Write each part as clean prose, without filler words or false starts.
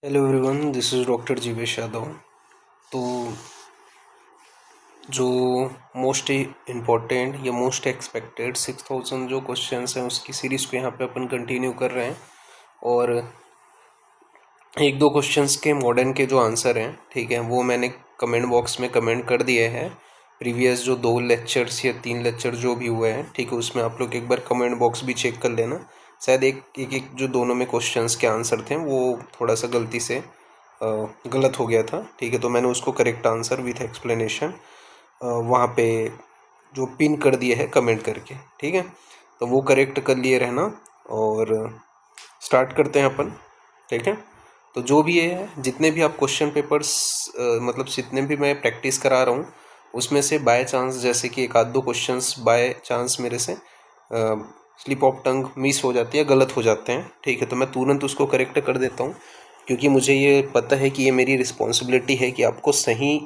Hello everyone, this is doctor Jeevesh Yadav. तो जो most important या मोस्ट एक्सपेक्टेड 6000 जो क्वेश्चंस हैं उसकी सीरीज़ को यहाँ पे अपन कंटिन्यू कर रहे हैं। और एक दो क्वेश्चंस के मॉडर्न के जो आंसर हैं, ठीक है, वो मैंने कमेंट बॉक्स में कमेंट कर दिए हैं। प्रीवियस जो 2 लेक्चर्स या 3 लेक्चर जो भी हुए हैं, ठीक है, उसमें आप लोग एक बार कमेंट बॉक्स भी चेक कर लेना। शायद एक जो दोनों में क्वेश्चंस के आंसर थे वो थोड़ा सा गलती से गलत हो गया था, ठीक है। तो मैंने उसको करेक्ट आंसर विथ एक्सप्लेनेशन वहाँ पे जो पिन कर दिए है कमेंट करके, ठीक है। तो वो करेक्ट कर लिए रहना और स्टार्ट करते हैं अपन, ठीक है। तो जो भी है, जितने भी आप क्वेश्चन पेपर्स मतलब जितने भी मैं प्रैक्टिस करा रहा हूँ उसमें से बाय चांस जैसे कि एक आध दो क्वेश्चंस बाय चांस मेरे से स्लिप ऑफ टंग मिस हो जाती है, गलत हो जाते हैं, ठीक है। तो मैं तुरंत उसको करेक्ट कर देता हूँ, क्योंकि मुझे ये पता है कि ये मेरी रिस्पॉन्सिबिलिटी है कि आपको सही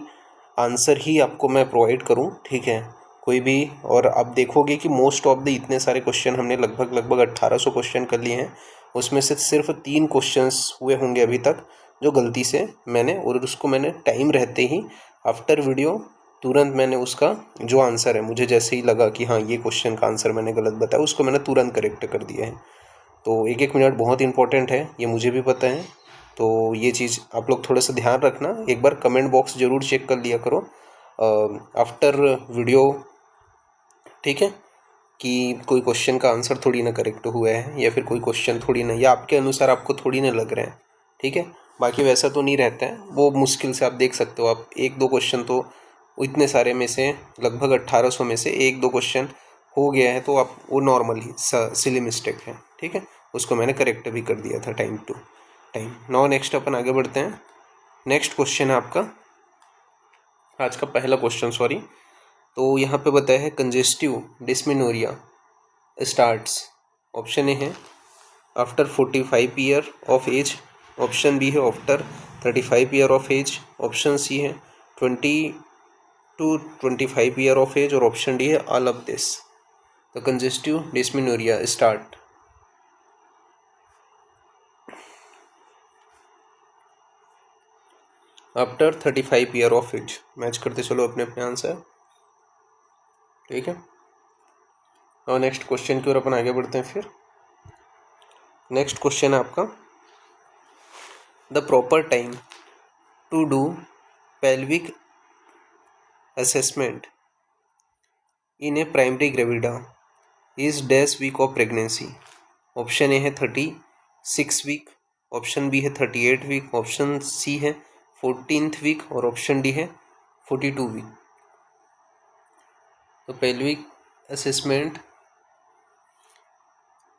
आंसर ही आपको मैं प्रोवाइड करूं, ठीक है, कोई भी। और आप देखोगे कि मोस्ट ऑफ द इतने सारे क्वेश्चन हमने लगभग 1800 क्वेश्चन कर लिए हैं, उसमें से सिर्फ 3 क्वेश्चंस हुए होंगे अभी तक जो गलती से मैंने, और उसको मैंने टाइम रहते ही आफ्टर वीडियो तुरंत मैंने उसका जो आंसर है, मुझे जैसे ही लगा कि हाँ ये क्वेश्चन का आंसर मैंने गलत बताया, उसको मैंने तुरंत करेक्ट कर दिया है। तो एक एक मिनट बहुत इंपॉर्टेंट है, ये मुझे भी पता है। तो ये चीज़ आप लोग थोड़ा सा ध्यान रखना, एक बार कमेंट बॉक्स ज़रूर चेक कर लिया करो आफ्टर वीडियो, ठीक है, कि कोई क्वेश्चन का आंसर थोड़ी ना करेक्ट हुआ है, या फिर कोई क्वेश्चन थोड़ी ना, या आपके अनुसार आपको थोड़ी ना लग रहे हैं, ठीक है। बाकी वैसा तो नहीं रहता है, वो मुश्किल से आप देख सकते हो, आप एक दो क्वेश्चन तो इतने सारे में से लगभग 1800 में से एक दो क्वेश्चन हो गया है, तो आप वो नॉर्मल ही सिली मिस्टेक है, ठीक है। उसको मैंने करेक्ट भी कर दिया था time to time. Now next अपन आगे बढ़ते हैं। नेक्स्ट क्वेश्चन है आपका, आज का पहला क्वेश्चन, सॉरी। तो यहाँ पे बताया है congestive dysmenorrhea starts, option A है after 45 year of age, option B है after 35 year of age, option C है 20 to 25 ईयर ऑफ एज, और ऑप्शन डी है ऑल ऑफ दिस। तो congestive dysmenorrhea start after 35 year of age. Match करते चलो अपने अपने आंसर, ठीक है। और नेक्स्ट क्वेश्चन की ओर अपन आगे बढ़ते हैं। फिर नेक्स्ट क्वेश्चन है आपका, the proper time to do pelvic assessment in a primary gravida is dash week of pregnancy। Option A है 36 वीक, ऑप्शन बी है 38 वीक, ऑप्शन सी है 14th वीक, और ऑप्शन डी है 42 वीक। तो pelvic assessment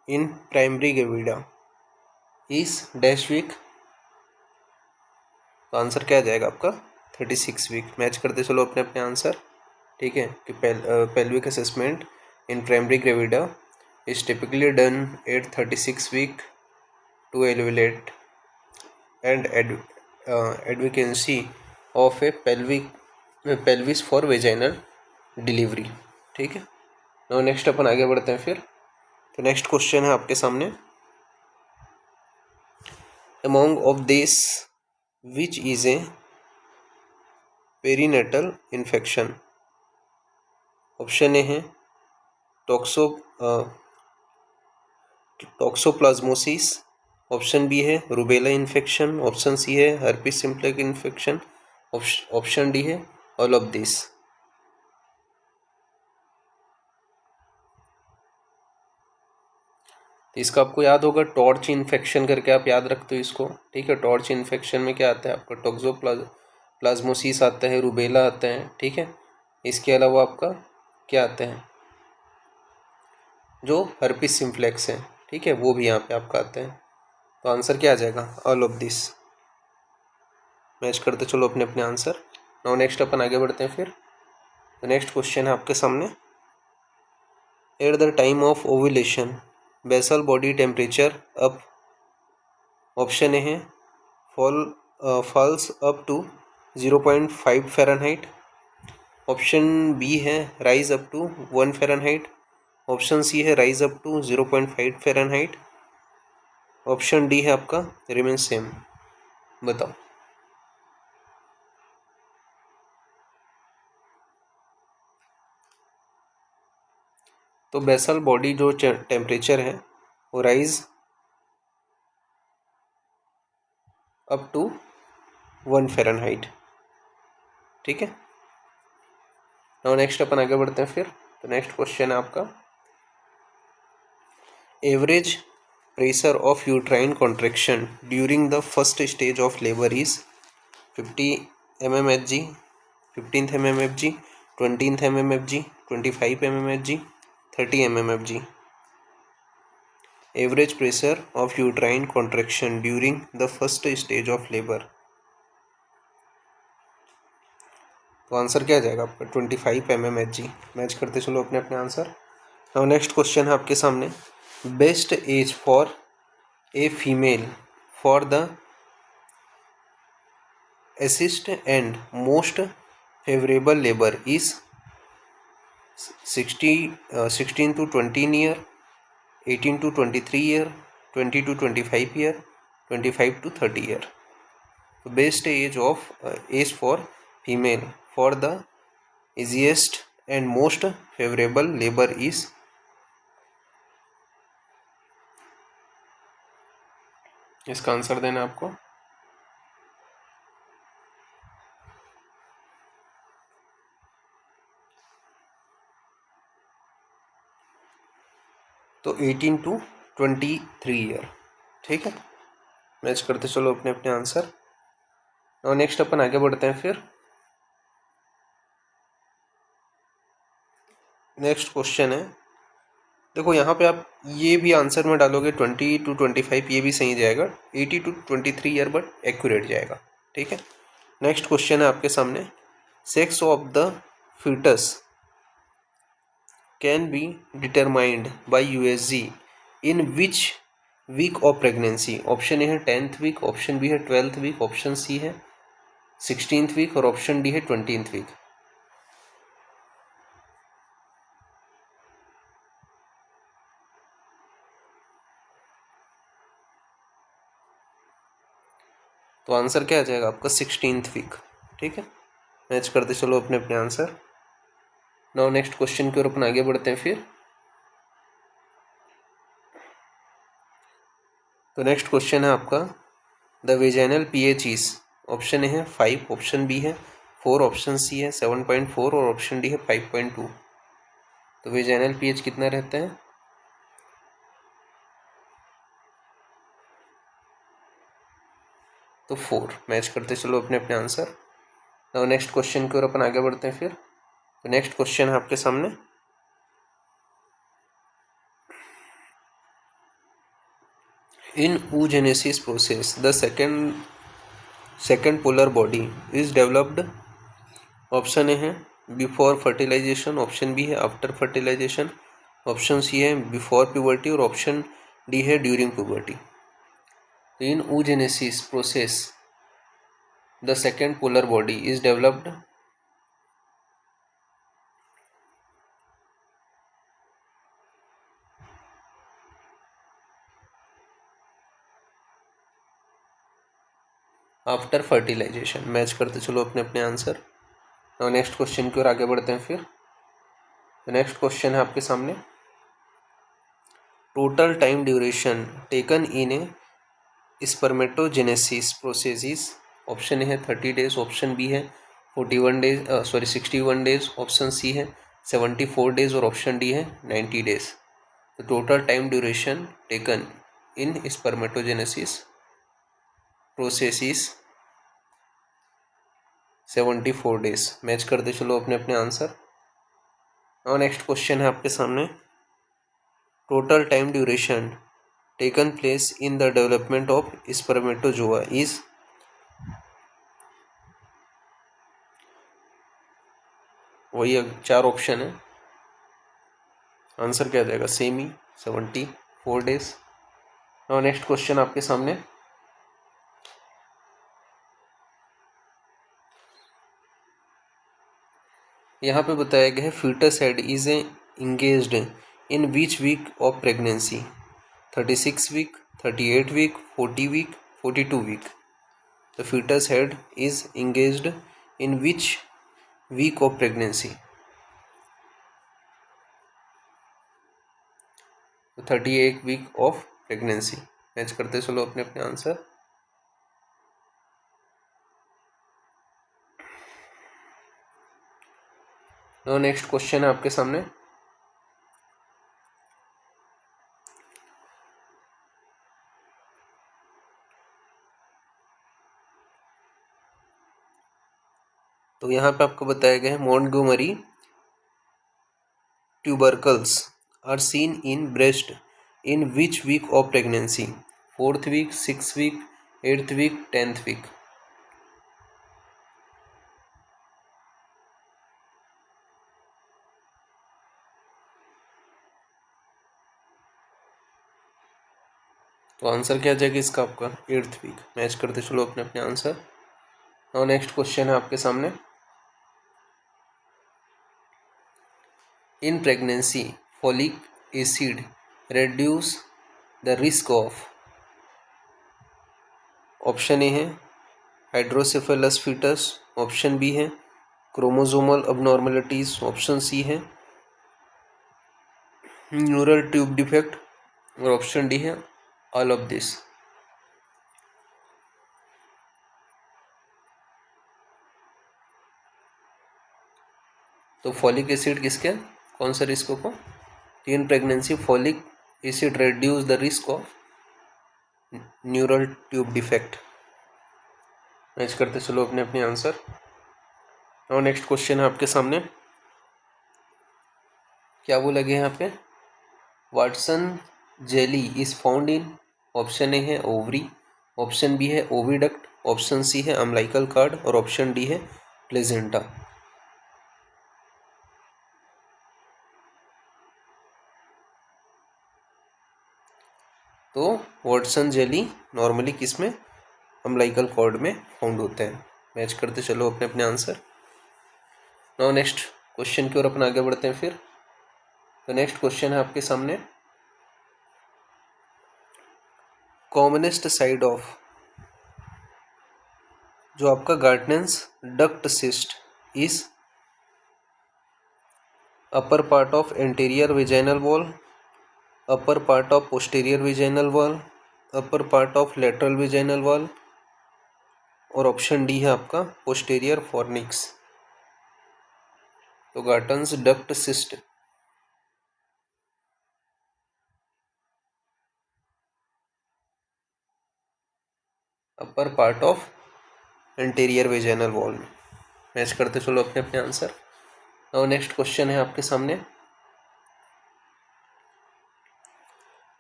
in primary gravida इस dash week. तो answer क्या आ जाएगा आपका 36 वीक। मैच करते चलो अपने अपने आंसर, ठीक है, कि pelvic assessment in primary gravida is typically done at 36 week to elevate and adequacy of a pelvis for vaginal delivery, ठीक है। नो नेक्स्ट अपन आगे बढ़ते हैं। फिर तो नेक्स्ट क्वेश्चन है आपके सामने, among of this which is a perinatal infection. Option A है टॉक्सो टॉक्सोप्लाज्मोसिस, ऑप्शन बी है रूबेला इन्फेक्शन, ऑप्शन सी है herpes simplex infection, option D है ऑल ऑफ दिस। तो इसका आपको याद होगा टॉर्च इन्फेक्शन करके, आप याद रखते हो इसको, ठीक है। टॉर्च इन्फेक्शन में क्या आता है आपका, टॉक्सोप्लाज्मोसिस आता है, रूबेला आता है, ठीक है। इसके अलावा आपका क्या आता है, जो हर्पिस सिम्प्लेक्स है, ठीक है, वो भी यहाँ पे आपका आता है। तो आंसर क्या आ जाएगा, ऑल ऑफ दिस। मैच करते चलो अपने अपने आंसर। नाउ नेक्स्ट अपन आगे बढ़ते हैं। फिर तो नेक्स्ट क्वेश्चन है आपके सामने, at the time of ovulation basal body temperature up. Option A है falls up to 0.5 Fahrenheit, option B है rise up to 1 Fahrenheit, option C है rise up to 0.5 Fahrenheit, option D है आपका remain same. बताओ। तो basal body जो temperature है वो राइज अप टू 1 फ़ारेनहाइट। ठीक है। नाउ नेक्स्ट अपन आगे बढ़ते हैं फिर। तो नेक्स्ट क्वेश्चन है आपका, average pressure of uterine contraction during the first stage of labour is 50 mmHg, 15th mmHg, 20th mmHg, 25 mmHg, 30 mmHg। Average pressure of uterine contraction during the first stage of labour. तो answer क्या आ जाएगा आपका 25 mmHg। Match करते चलो अपने अपने answer. Now next question है आपके सामने, best age for a female for the assist and most favorable labor is 16 to 20 year, 18 to 23 year, 20 to 25 year, 25 to 30 year। तो best age for female for the easiest and most favorable labor is, इसका answer देना आपको। तो 18 to 23 year. ठीक है। Match करते चलो अपने अपने आंसर। और नेक्स्ट अपन आगे बढ़ते हैं फिर। नेक्स्ट क्वेश्चन है, देखो यहाँ पे आप ये भी आंसर में डालोगे 20 to 25, ये भी सही जाएगा। 80 to 23 ईयर बट एक्यूरेट जाएगा। ठीक है। नेक्स्ट क्वेश्चन है आपके सामने, sex of the foetus can be determined by USG in which week of pregnancy. Option A है 10th वीक, ऑप्शन बी है 12th वीक, ऑप्शन सी है 16th वीक और ऑप्शन डी है 20th वीक। तो answer क्या आ जाएगा आपका 16th वीक। ठीक है। मैच करते चलो अपने अपने आंसर। नाउ नेक्स्ट क्वेश्चन की ओर अपन आगे बढ़ते हैं फिर। तो नेक्स्ट क्वेश्चन है आपका, the vaginal pH is, option A है 5, ऑप्शन बी है 4, ऑप्शन सी है 7.4 और ऑप्शन डी है 5.2। तो वेजाइनल पीएच कितना रहता है? तो 4। मैच करते चलो अपने अपने आंसर। नाउ नेक्स्ट क्वेश्चन की ओर अपन आगे बढ़ते हैं फिर। तो नेक्स्ट क्वेश्चन है आपके सामने, in oogenesis process the second polar body is developed. Option A है बिफोर फर्टिलाइजेशन, ऑप्शन बी है आफ्टर फर्टिलाइजेशन, ऑप्शन सी है बिफोर प्यूबर्टी और ऑप्शन डी है ड्यूरिंग प्यूबर्टी। तो in oogenesis process the second polar body is developed after fertilisation. Match करते चलो अपने अपने आंसर। और नेक्स्ट क्वेश्चन की ओर आगे बढ़ते हैं फिर। तो नेक्स्ट क्वेश्चन है आपके सामने, total time duration taken in A spermatogenesis process is. Option A है 30 डेज, ऑप्शन बी है 61 डेज, ऑप्शन सी है 74 डेज और ऑप्शन डी है 90 डेज। तो total time duration taken in spermatogenesis process is 74 days. Match करते चलो अपने अपने आंसर। और नेक्स्ट क्वेश्चन है आपके सामने, total time duration taken place in the development of spermatozoa is. वही 4 ऑप्शन है, आंसर क्या आ जाएगा? सेम ही 74 डेज। और नेक्स्ट क्वेश्चन आपके सामने, यहाँ पे बताया गया है foetus head is engaged in which week of pregnancy, 36 week, 38 week, 40 week, 42 week. The foetus head is engaged in which week of pregnancy? 38 week of pregnancy. Match करते चलो अपने अपने आंसर। नो नेक्स्ट क्वेश्चन है आपके सामने। तो यहाँ पे आपको बताया गया है Montgomery tubercles are seen in breast in which week of pregnancy? 4th week, 6th week, 8th week, 10th week. तो आंसर क्या आ जाएगा इसका आपका? 8th week. मैच करते चलो अपने अपने आंसर। और नेक्स्ट क्वेश्चन है आपके सामने। In pregnancy folic acid reduce the risk of. Option A है हाइड्रोसेफेलस फीटस, ऑप्शन बी है क्रोमोसोमल अबनॉर्मलिटीज, ऑप्शन सी है न्यूरल ट्यूब डिफेक्ट और ऑप्शन डी है ऑल ऑफ दिस। तो फॉलिक एसिड किसके कौन सा रिस्क को? In pregnancy folic acid reduce the risk of neural tube defect. Match करते चलो अपने अपने आंसर। और नेक्स्ट क्वेश्चन है आपके सामने। क्या बोला गया यहाँ पे? Watson jelly is found in. Option A है ओवरी, ऑप्शन बी है ओविडक्ट, ऑप्शन सी है अम्लाइकल कार्ड और ऑप्शन डी है प्लेजेंटा। तो वाटसन जेली नॉर्मली किस में? अम्लाइकल कॉर्ड में फाउंड होता है। मैच करते चलो अपने अपने आंसर। नाउ नेक्स्ट क्वेश्चन की ओर अपन आगे बढ़ते हैं फिर। तो नेक्स्ट क्वेश्चन है आपके सामने। कॉमनेस्ट साइड ऑफ जो आपका Gartner's duct cyst is upper part of anterior vaginal wall, upper part of posterior vaginal wall, upper part of lateral vaginal wall और ऑप्शन डी है आपका पोस्टीरियर फॉर्निक्स। तो Gartner's duct cyst upper part of anterior vaginal wall में। Match करते चलो अपने अपने answer. और नेक्स्ट क्वेश्चन है आपके सामने।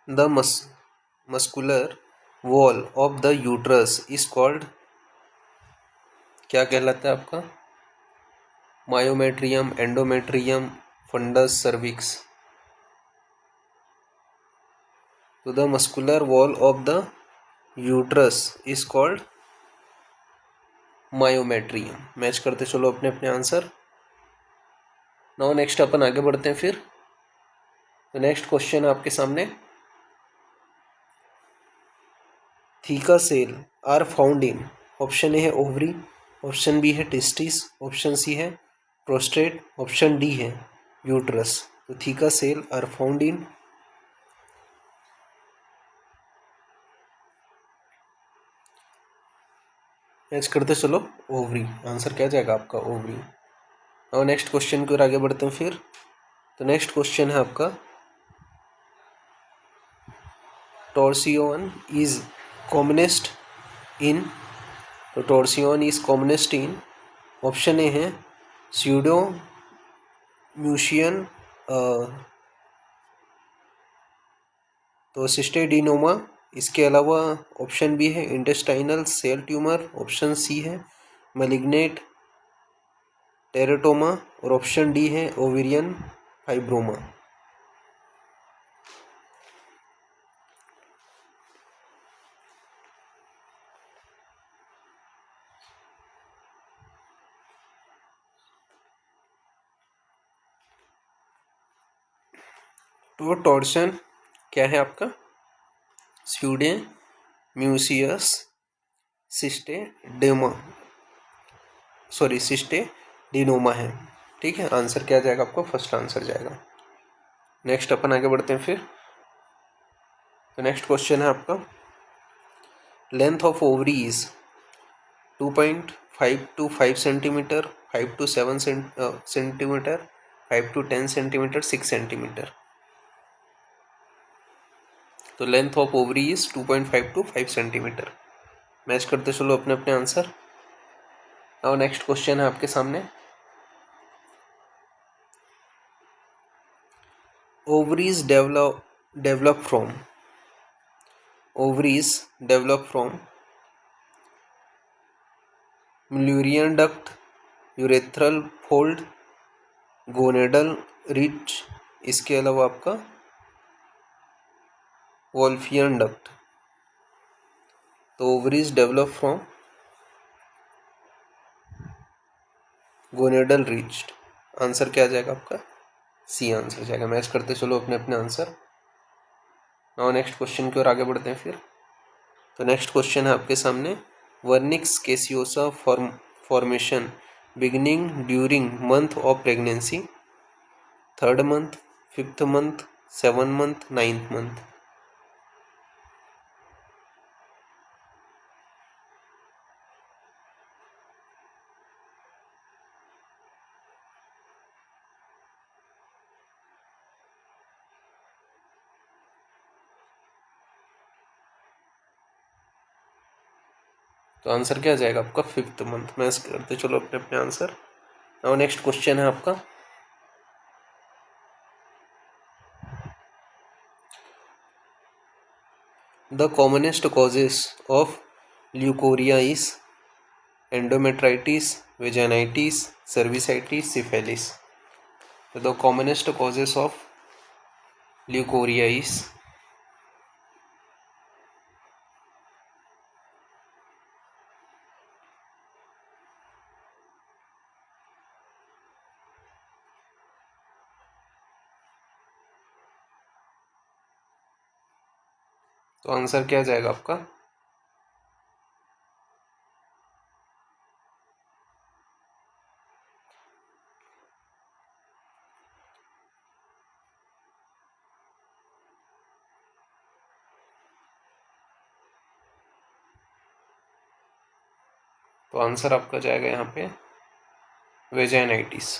The muscular wall of the uterus is called. क्या कहलाता है आपका? Myometrium, endometrium, fundus, cervix. तो the muscular wall of the uterus is called myometrium. Match करते चलो अपने अपने आंसर। नाउ नेक्स्ट अपन आगे बढ़ते हैं फिर। तो नेक्स्ट क्वेश्चन आपके सामने। Theca cell are found in. Option A है ओवरी, ऑप्शन बी है टेस्टिस, ऑप्शन सी है प्रोस्टेट, ऑप्शन डी है यूट्रस। तो theca cell are found in. Match करते चलो ओवरी। आंसर क्या जाएगा आपका? ओवरी। और नेक्स्ट क्वेश्चन की ओर आगे बढ़ते हैं फिर। तो नेक्स्ट क्वेश्चन है आपका। Torsion is commonest in. तो torsion is commonest in. Option A है स्यूडो म्यूशियन, तो सिस्टेडिनोमा। इसके अलावा ऑप्शन बी है intestinal cell tumour, option C है मैलिग्नेट टेरेटोमा और ऑप्शन डी है ओवेरियन फाइब्रोमा। तो टॉर्शन क्या है आपका? स्यूडे म्यूसियस सिस्टेडिनोमा है। ठीक है, आंसर क्या जाएगा आपका, फर्स्ट आंसर जाएगा। नेक्स्ट अपन आगे बढ़ते हैं फिर। तो नेक्स्ट क्वेश्चन है आपका, length of ovary is 2.5 to 5 centimetre, 5 to 7 centimetre, 5 to 10 centimetre, 6 centimetre. तो length of ovary is 2.5 to 5 centimetre. Match करते चलो अपने अपने आंसर। और नेक्स्ट क्वेश्चन है आपके सामने, ovaries develop from Mullerian duct, urethral fold, gonadal ridge, इसके अलावा आपका वोल्फियन डक्ट। तो ovaries develop from gonadal rich, answer क्या जाएगा आपका, सी आंसर जाएगा। मैच करते चलो अपने अपने आंसर। नाउ नेक्स्ट क्वेश्चन की ओर आगे बढ़ते हैं फिर। तो नेक्स्ट क्वेश्चन है आपके सामने, vernix caseosa formation beginning during month of pregnancy, 3rd month, 5th month, 7th month, 9th month. तो आंसर क्या जाएगा आपका, 5th मंथ। मैच करते चलो अपने अपने आंसर। नाउ नेक्स्ट क्वेश्चन है आपका, the commonest causes of leucorrhoea is endometritis, vaginitis, cervicitis, syphilis. The commonest causes of leucorrhoea is, तो आंसर क्या जाएगा आपका, तो आंसर आपका जाएगा यहाँ पे वेजाइनाइटिस।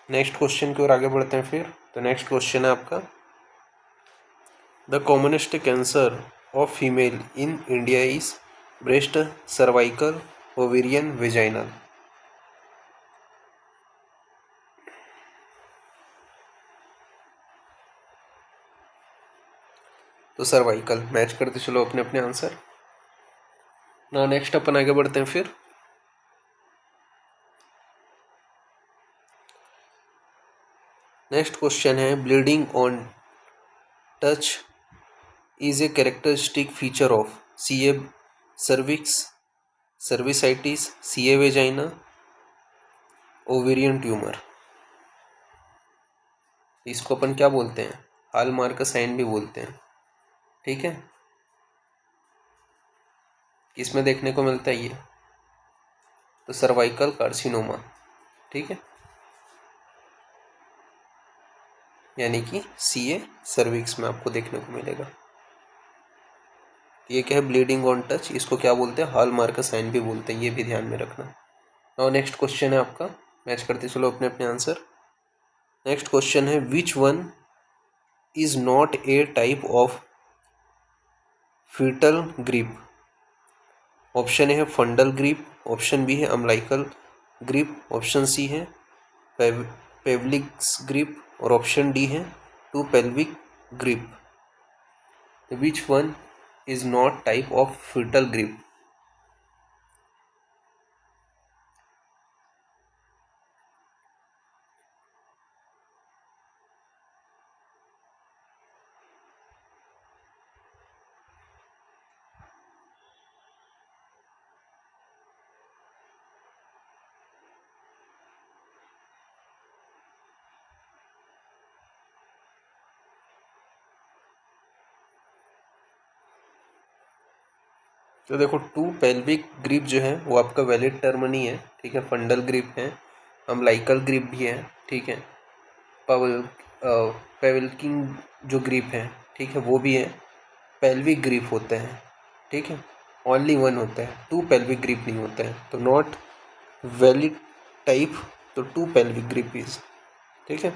नेक्स्ट क्वेश्चन की ओर आगे बढ़ते हैं फिर। तो नेक्स्ट क्वेश्चन है आपका, the commonest cancer of female in India is breast, cervical, ovarian, vaginal. तो सर्वाइकल। मैच करते चलो अपने अपने आंसर। ना नेक्स्ट अपन आगे बढ़ते हैं फिर। नेक्स्ट क्वेश्चन है, bleeding on touch is a characteristic feature of CA cervix, cervicitis, CA vagina, ovarian tumour. इसको अपन क्या बोलते हैं, हॉलमार्क साइन भी बोलते हैं। ठीक है, किसमें देखने को मिलता है ये, तो सर्वाइकल कार्सिनोमा। ठीक है, यानी कि सीए सर्विक्स में आपको देखने को मिलेगा। ये क्या है, ब्लीडिंग ऑन टच, इसको क्या बोलते हैं, हॉलमार्क साइन भी बोलते हैं, ये भी ध्यान में रखना। नाउ नेक्स्ट क्वेश्चन है आपका, मैच करते चलो अपने अपने आंसर। नेक्स्ट क्वेश्चन है, which one is not a type of foetal grip. Option A है फंडल ग्रिप, ऑप्शन बी है अम्लाइकल ग्रिप, ऑप्शन सी है पेवलिक्स ग्रिप, और ऑप्शन डी है two pelvic grip. Which one is not type of foetal grip. तो देखो to pelvic grip जो है वो आपका वैलिड टर्म नहीं है, ठीक है। फंडल ग्रिप है, अम्बिलिकल ग्रिप भी है, ठीक है। पवल पेविल्किंग जो ग्रिप है, ठीक है, वो भी है। पेल्विक ग्रिप होता है, ठीक है, ओनली वन होता है, टू पेल्विक ग्रिप नहीं होता है, तो नॉट वैलिड टाइप, तो टू पेल्विक ग्रिप इज, ठीक है।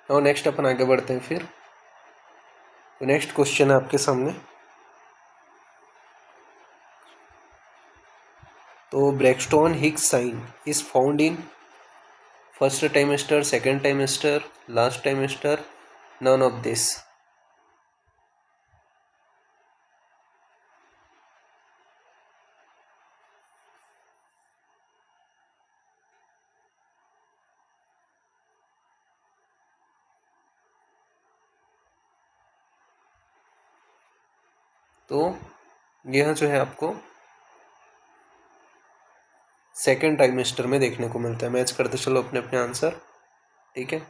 और नेक्स्ट अपन आगे बढ़ते हैं फिर। तो नेक्स्ट क्वेश्चन है आपके सामने। तो Braxton Hicks sign is found in first trimester, second trimester, last trimester, none of this. तो यह जो है आपको सेकेंड ट्राइमेस्टर में देखने को मिलता है। मैच करते चलो अपने अपने आंसर, ठीक है।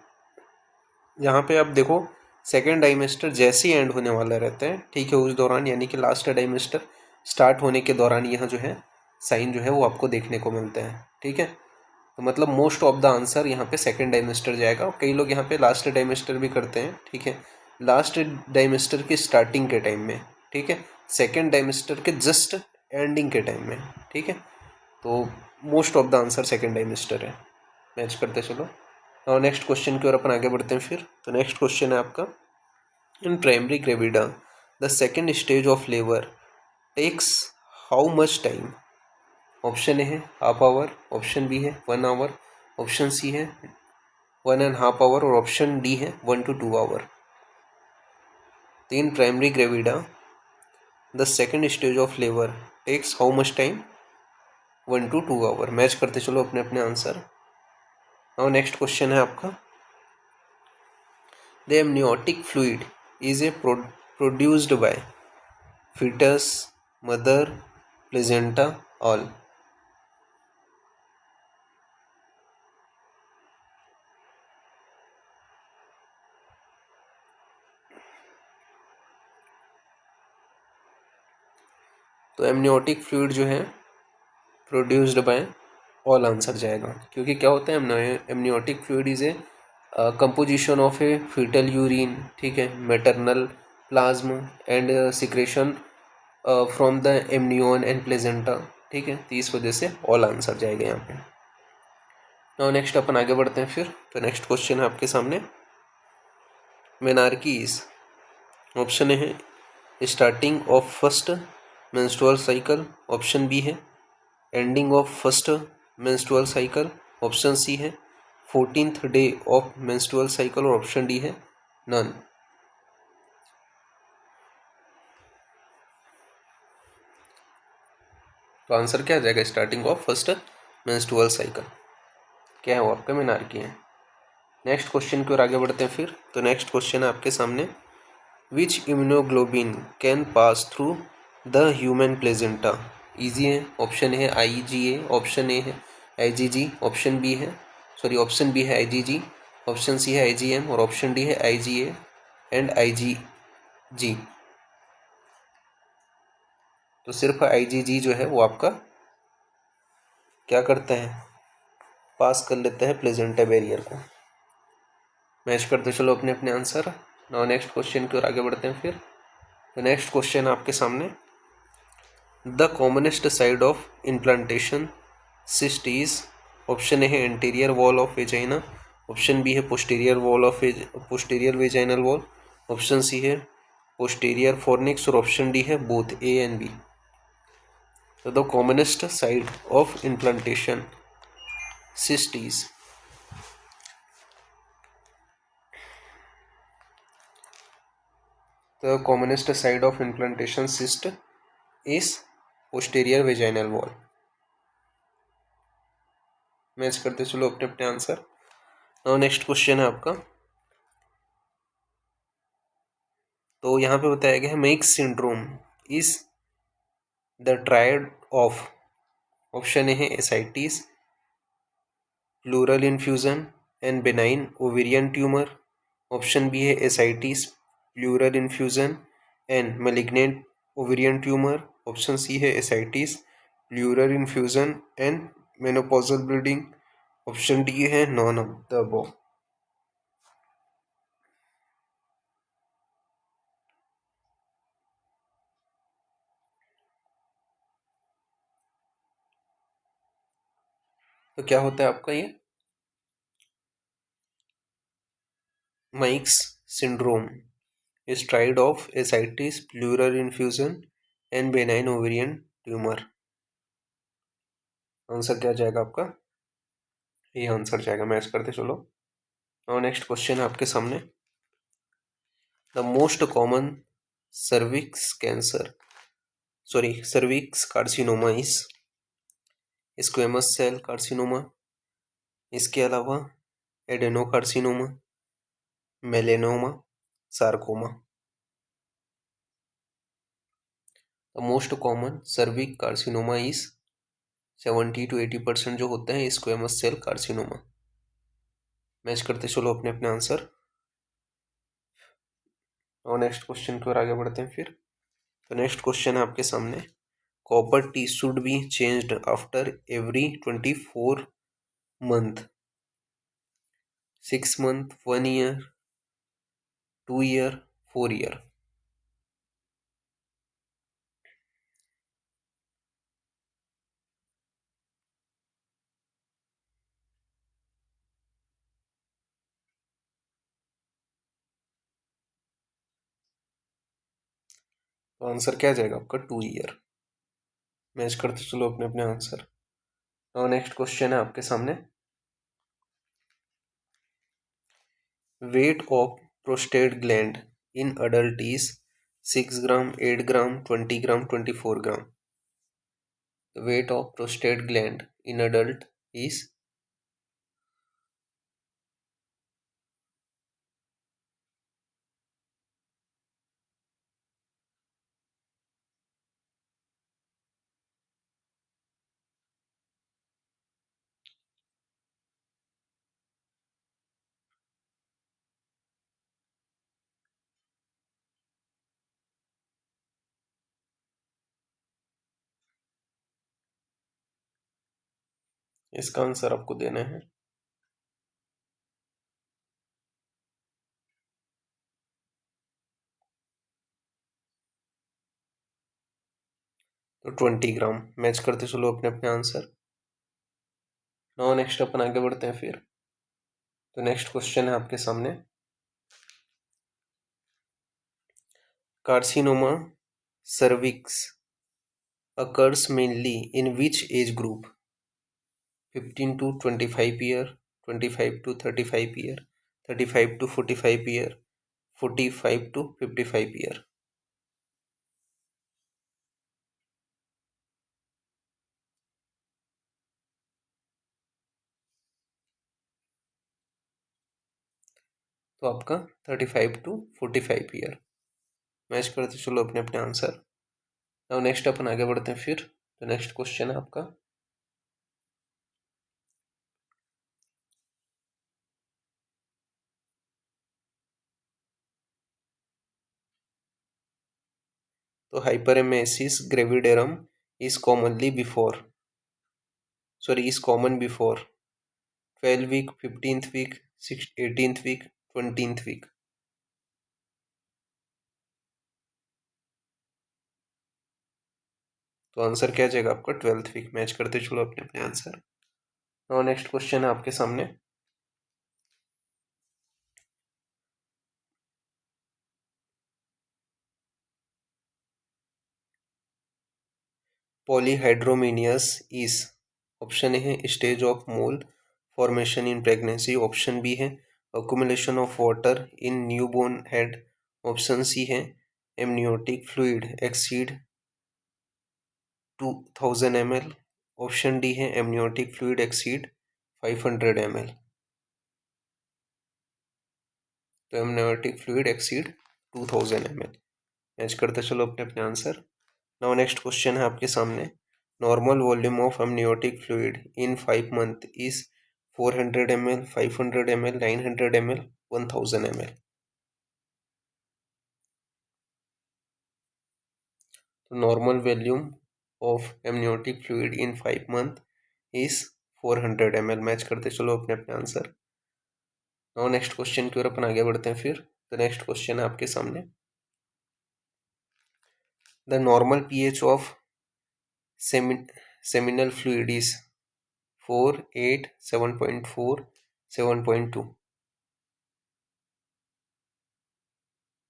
यहाँ पे आप देखो सेकेंड ट्राइमेस्टर जैसे ही एंड होने वाला रहता है, ठीक है, उस दौरान यानी कि लास्ट ट्राइमेस्टर स्टार्ट होने के दौरान यह जो है साइन जो है वो आपको देखने को मिलता है, ठीक है। तो मतलब मोस्ट ऑफ द आंसर यहाँ पे सेकेंड ट्राइमेस्टर जाएगा। कई लोग यहाँ पे लास्ट ट्राइमेस्टर भी करते हैं, ठीक है, लास्ट ट्राइमेस्टर के स्टार्टिंग के टाइम में, ठीक है, सेकेंड ट्राइमेस्टर के जस्ट एंडिंग के टाइम में, ठीक है। तो most of the answer second trimester है। मैच करते चलो और नेक्स्ट क्वेश्चन की ओर अपन आगे बढ़ते हैं फिर। तो नेक्स्ट क्वेश्चन है आपका, in primary gravida the second stage of labour takes how much time. Option A है हाफ आवर, ऑप्शन बी है 1 आवर, ऑप्शन सी है 1.5 आवर और ऑप्शन डी है 1 to 2 आवर। तो in primary gravida the second stage of labour takes how much time, 1 to 2 hour. Match करते चलो अपने अपने आंसर। और नेक्स्ट क्वेश्चन है आपका, the amniotic fluid is A produced by fetus, mother, placenta, all। तो amniotic fluid जो है प्रोड्यूस्ड बाय ऑल आंसर जाएगा, क्योंकि क्या होता है amniotic fluid is a composition of a fetal urine, ठीक है, maternal plasma and secretion from the amnion and placenta, ठीक है। तो इस वजह से ऑल आंसर जाएगा यहाँ पे। नाउ नेक्स्ट अपन आगे बढ़ते हैं फिर। तो नेक्स्ट क्वेश्चन है आपके सामने, मेनार्कीज। ऑप्शन ए है starting of first menstrual cycle, option B है ending of first menstrual cycle, option C है 14th day of menstrual cycle और ऑप्शन डी है नन। तो आंसर क्या आ जाएगा, starting of first menstrual cycle क्या है वो आपका मेनार्की है। नेक्स्ट क्वेश्चन की ओर आगे बढ़ते हैं फिर। तो नेक्स्ट क्वेश्चन है आपके सामने, which immunoglobin can pass through the human placenta. Easy है, ऑप्शन है IgA, ऑप्शन ए है IgG, ऑप्शन बी है ऑप्शन बी है IgG, ऑप्शन सी है IgM और ऑप्शन डी है IgA एंड IgG। तो सिर्फ IgG जो है वो आपका क्या करता है, पास कर लेता है प्लेजेंटा बैरियर को। मैच करते चलो अपने अपने आंसर। नाउ नेक्स्ट क्वेश्चन की ओर आगे बढ़ते हैं फिर। तो नेक्स्ट क्वेश्चन आपके सामने, the commonest side of implantation cyst is. Option A है anterior wall of vagina, option B है posterior vaginal wall, option C है पोस्टीरियर फॉर्निक्स और ऑप्शन डी है बोथ ए एंड बी। तो the commonest side of implantation cyst is, the commonest side of implantation cyst is posterior vaginal wall। Match करते चलो अपने अपने answer. Now next question है आपका, तो यहाँ पे बताया गया है Meigs syndrome is the triad of. Option A है ascites, pleural infusion and benign ovarian tumour, option B है ascites, pleural infusion and malignant ovarian tumour, option C है ascites, pleural infusion and menopausal bleeding, option D है none of the above. तो क्या होता है आपका ये Meigs syndrome is tried of ascites, pleural infusion and benign ovarian tumor। Answer क्या जाएगा आपका? ये आंसर जाएगा। मैच करते चलो। और नेक्स्ट क्वेश्चन है आपके सामने। The most common cervix cancer cervix carcinoma is squamous cell carcinoma, इसके अलावा adenocarcinoma, melanoma, sarcoma. The most common cervix carcinoma is 70 to 80% जो होते हैं स्क्वेमस सेल कार्सिनोमा। मैच करते चलो अपने अपने आंसर। और नेक्स्ट क्वेश्चन की ओर आगे बढ़ते हैं फिर। तो नेक्स्ट क्वेश्चन है आपके सामने। Copper T should be changed after every 24 month, 6 month, 1 year, 2 year, 4 year. तो आंसर क्या जाएगा आपका? 2 ईयर। मैच करते चलो अपने अपने आंसर। और नेक्स्ट क्वेश्चन है आपके सामने। Weight of prostate gland in adult is 6 gram, 8 gram, 20 gram, 24 gram. The weight of prostate gland in adult is इसका आंसर आपको देना है। तो 20 ग्राम। मैच करते चलो अपने अपने आंसर। नाउ नेक्स्ट अपन आगे बढ़ते हैं फिर। तो नेक्स्ट क्वेश्चन है आपके सामने। Carcinoma cervix occurs mainly in which age group? 15 to 25 year, 25 to 35 year, 35 to 45 year, 45 to 55 year। तो आपका 35 टू 45 ईयर। मैच करते चलो अपने अपने आंसर। नाउ नेक्स्ट अपन आगे बढ़ते हैं फिर। तो नेक्स्ट क्वेश्चन है आपका। तो hyperemesis gravidarum is commonly before is common before 12 week, 15th week, 18th week, 20th week. तो आंसर क्या जाएगा आपका? 12th week. मैच करते चलो अपने अपने आंसर। और नेक्स्ट क्वेश्चन है आपके सामने। पॉलीहाइड्रोमिनियस इज, ऑप्शन ए है stage of mole formation in pregnancy, option B है accumulation of water in newborn head, option C है amniotic fluid exceed 2000 ml, option D है एमनियोटिक फ्लूइड एक्सीड 500 ml। तो amniotic fluid exceed 2000 ml। Match करते चलो अपने अपने answer. Now next question है आपके सामने। Normal volume of amniotic fluid in 5 month is 400 ml, 500 ml, 900 ml, 1000 ml। तो normal volume of amniotic fluid in 5 month is 400 ml। Match करते चलो अपने अपने आंसर। नाउ नेक्स्ट क्वेश्चन की ओर अपन आगे बढ़ते हैं फिर। तो नेक्स्ट क्वेश्चन है आपके सामने, the normal pH of seminal fluid is 4, 8, 7.4, 7.2।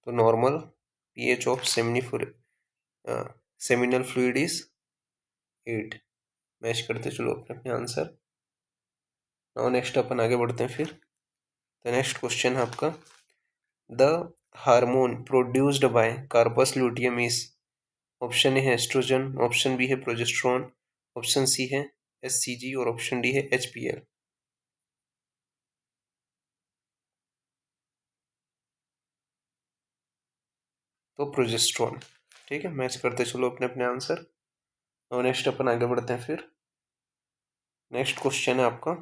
तो normal pH of seminal fluid is 8। Match करते चलो अपने अपने आंसर। नाउ नेक्स्ट अपन आगे बढ़ते हैं फिर। तो नेक्स्ट क्वेश्चन है आपका, the hormone produced by corpus luteum is, option A है एस्ट्रोजन, ऑप्शन बी है प्रोजेस्टेरॉन, ऑप्शन सी है एचसीजी और ऑप्शन डी है एचपीएल। तो प्रोजेस्टेरॉन। ठीक है, मैच करते चलो अपने अपने आंसर। और नेक्स्ट अपन आगे बढ़ते हैं फिर। नेक्स्ट क्वेश्चन है आपका,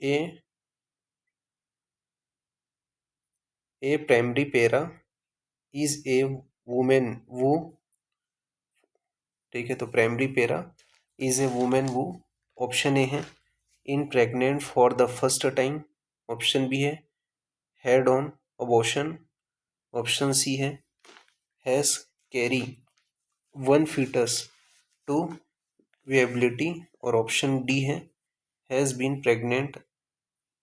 a primary para is a women who. ठीक है, तो primary para is a women who. Option A है in pregnant for the first time, option B है had an abortion, option C है has carry one foetus to viability और option D है has been pregnant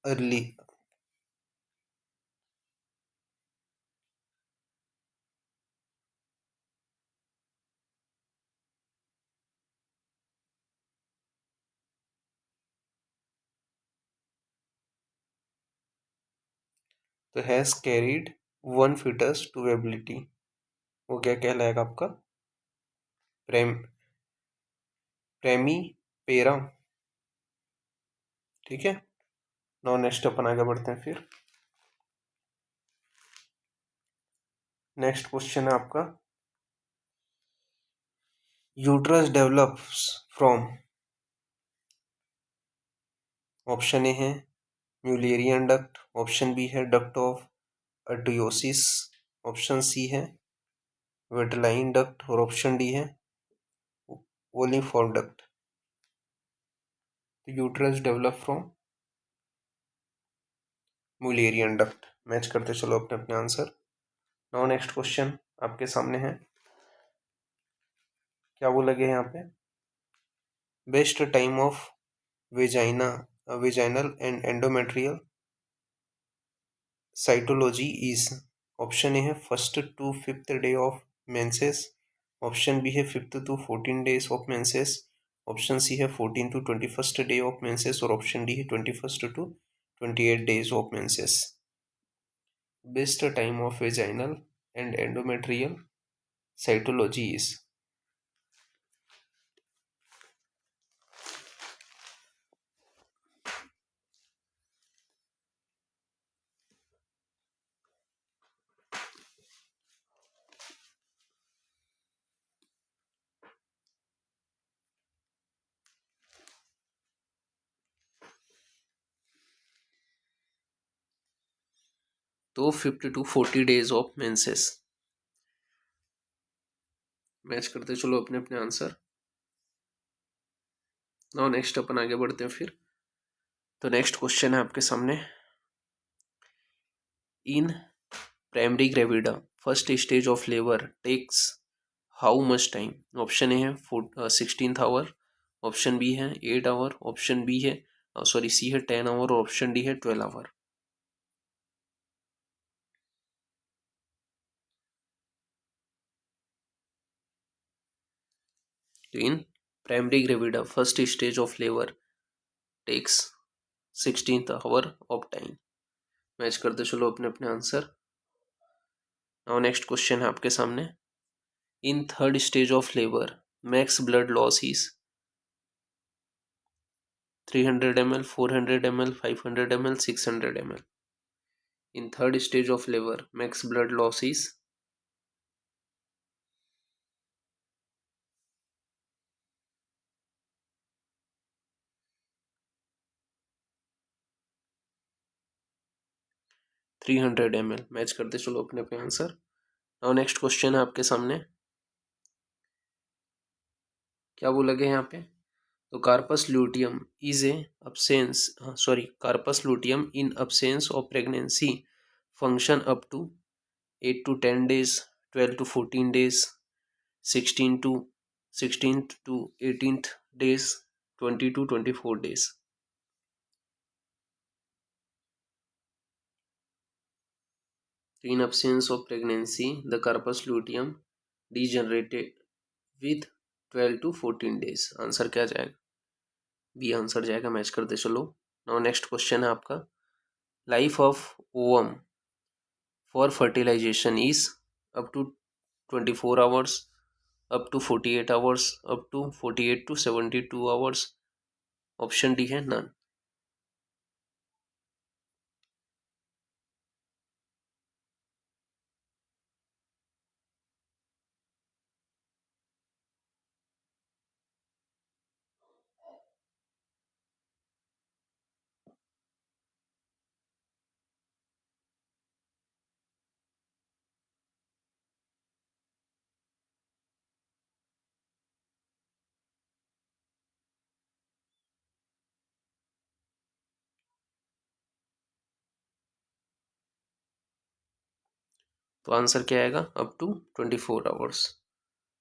early. तो has carried one foetus to viability, वो क्या कहलाएगा आपका? प्रेम प्रेमी पेरा। ठीक है, नाउ नेक्स्ट अपन आगे बढ़ते हैं फिर। नेक्स्ट क्वेश्चन है आपका, uterus develops from, option A है म्यूलेरियन डक्ट, ऑप्शन बी है डक्ट ऑफ अर्टियोसिस, ऑप्शन सी है वेटलाइन डक्ट और ऑप्शन डी है ओलिफॉर डक्ट। तो uterus develop from Mullerian duct. Match करते चलो अपने अपने आंसर। नाउ नेक्स्ट क्वेश्चन आपके सामने है, क्या बोला गया यहाँ पे? Best time of vaginal and endometrial cytology is, option A है first to fifth day of menses, option B है fifth to 14 days of menses, option C है 14 to 21st day of menses और ऑप्शन डी है 21st to 28 days of menses. Best time of vaginal and endometrial cytology is, तो 50 to 40 days of menses. Match करते चलो अपने अपने answer. Now next अपन आगे बढ़ते हैं फिर। तो नेक्स्ट क्वेश्चन है आपके सामने, in primary gravida first stage of labour takes how much time, option A है 16th आवर, ऑप्शन बी है 8 आवर, ऑप्शन बी है सॉरी सी है 10 आवर और ऑप्शन डी है 12 आवर। तो in primary gravida first stage of labour takes 16th hour of time. Match करते चलो अपने अपने आंसर। नाउ नेक्स्ट क्वेश्चन है आपके सामने, in third stage of labour max blood loss is 300 ml, 400 ml, 500 ml, 600 ml। In third stage of labor, max blood loss is 300 ml। Match करते चलो अपने अपने आंसर। नाउ नेक्स्ट क्वेश्चन है आपके सामने, क्या बोला गया यहाँ पे, तो corpus luteum is a absence corpus luteum in absence of pregnancy function up to 8 to 10 days, 12 to 14 days, 16th to 18th days, 20 to 24 days. In absence of pregnancy, the corpus luteum degenerated with 12 to 14 days. Answer क्या जाएगा, B answer जाएगा, match करते चलो। Now next question है आपका, life of ovum for fertilisation is up to 24 hours, up to 48 hours, up to 48 to 72 hours, option D है none. तो answer क्या आएगा, अप टू 24 आवर्स।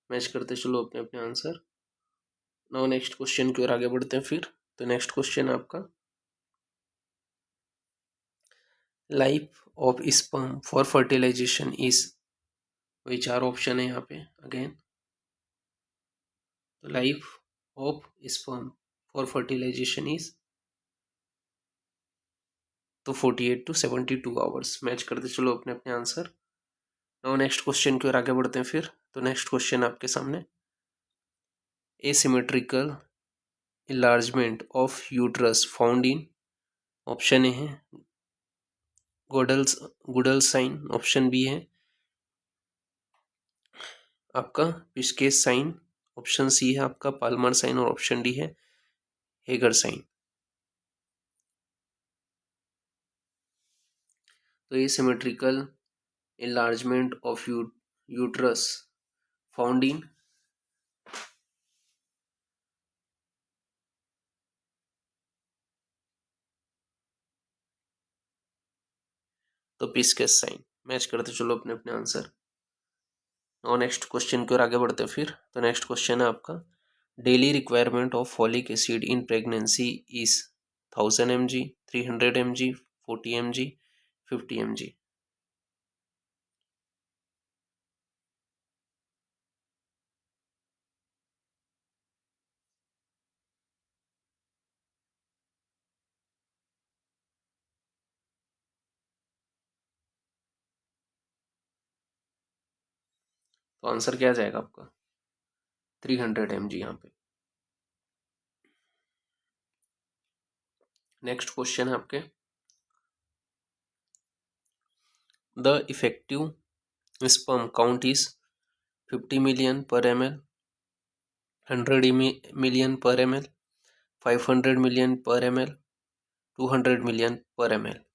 मैच करते चलो अपने अपने आंसर। नाउ नेक्स्ट क्वेश्चन की ओर आगे बढ़ते हैं फिर। तो नेक्स्ट क्वेश्चन है आपका, life of sperm for fertilisation is, वही चार ऑप्शन है यहाँ पे अगेन। तो life of sperm for fertilisation is, तो 48 to 72 आवर्स। मैच करते चलो अपने अपने आंसर। नाउ नेक्स्ट क्वेश्चन की ओर आगे बढ़ते हैं फिर। तो नेक्स्ट क्वेश्चन आपके सामने, asymmetrical enlargement of uterus found in, option A है गुडल साइन, ऑप्शन बी है आपका पिस्केस साइन, ऑप्शन सी है आपका पाल्मर साइन और ऑप्शन डी है हेगर साइन। तो ये symmetrical enlargement of uterus found in, तो पिस्केस साइन। मैच करते चलो अपने अपने आंसर। और नेक्स्ट क्वेश्चन की ओर आगे बढ़ते हैं फिर। तो नेक्स्ट क्वेश्चन है आपका, daily requirement of folic acid in pregnancy is 1000 mg, 300 mg, 40 mg, 50 mg। तो आंसर क्या जाएगा आपका, 300 mg यहाँ पे। नेक्स्ट क्वेश्चन है आपके, the effective sperm count is 50 million per ml, 100 million per ml, 500 million per ml, 200 million per ml।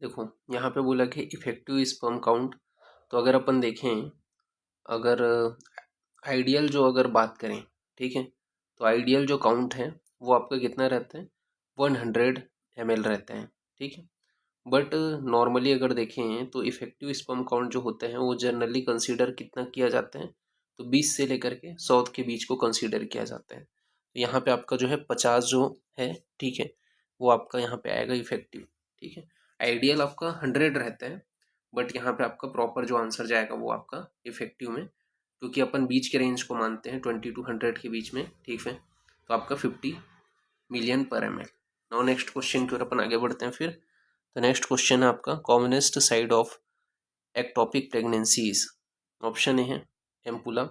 देखो यहाँ पे बोला कि इफेक्टिव स्पर्म काउंट, तो अगर अपन देखें, अगर आइडियल जो अगर बात करें, ठीक है, तो आइडियल जो काउंट है वो आपका कितना रहता है, 100 ml रहता है, ठीक है। बट नॉर्मली अगर देखें तो इफेक्टिव स्पर्म काउंट जो होते हैं वो जनरली कंसीडर कितना किया जाता है, तो 20 से लेकर के 100 के बीच को कंसीडर किया जाता है। तो यहाँ पे आपका जो है 50 जो है, ठीक है, वो आपका यहाँ पे आएगा इफेक्टिव, ठीक है। आइडियल आपका 100 रहता है, बट यहाँ पे आपका प्रॉपर जो आंसर जाएगा वो आपका इफेक्टिव में, क्योंकि अपन बीच के रेंज को मानते हैं 20 to 100 के बीच में, ठीक है। तो आपका 50 million per ml। Now next question की ओर अपन आगे बढ़ते हैं फिर। तो नेक्स्ट क्वेश्चन है आपका, commonest side of ectopic pregnancies, option A है एम्पुला,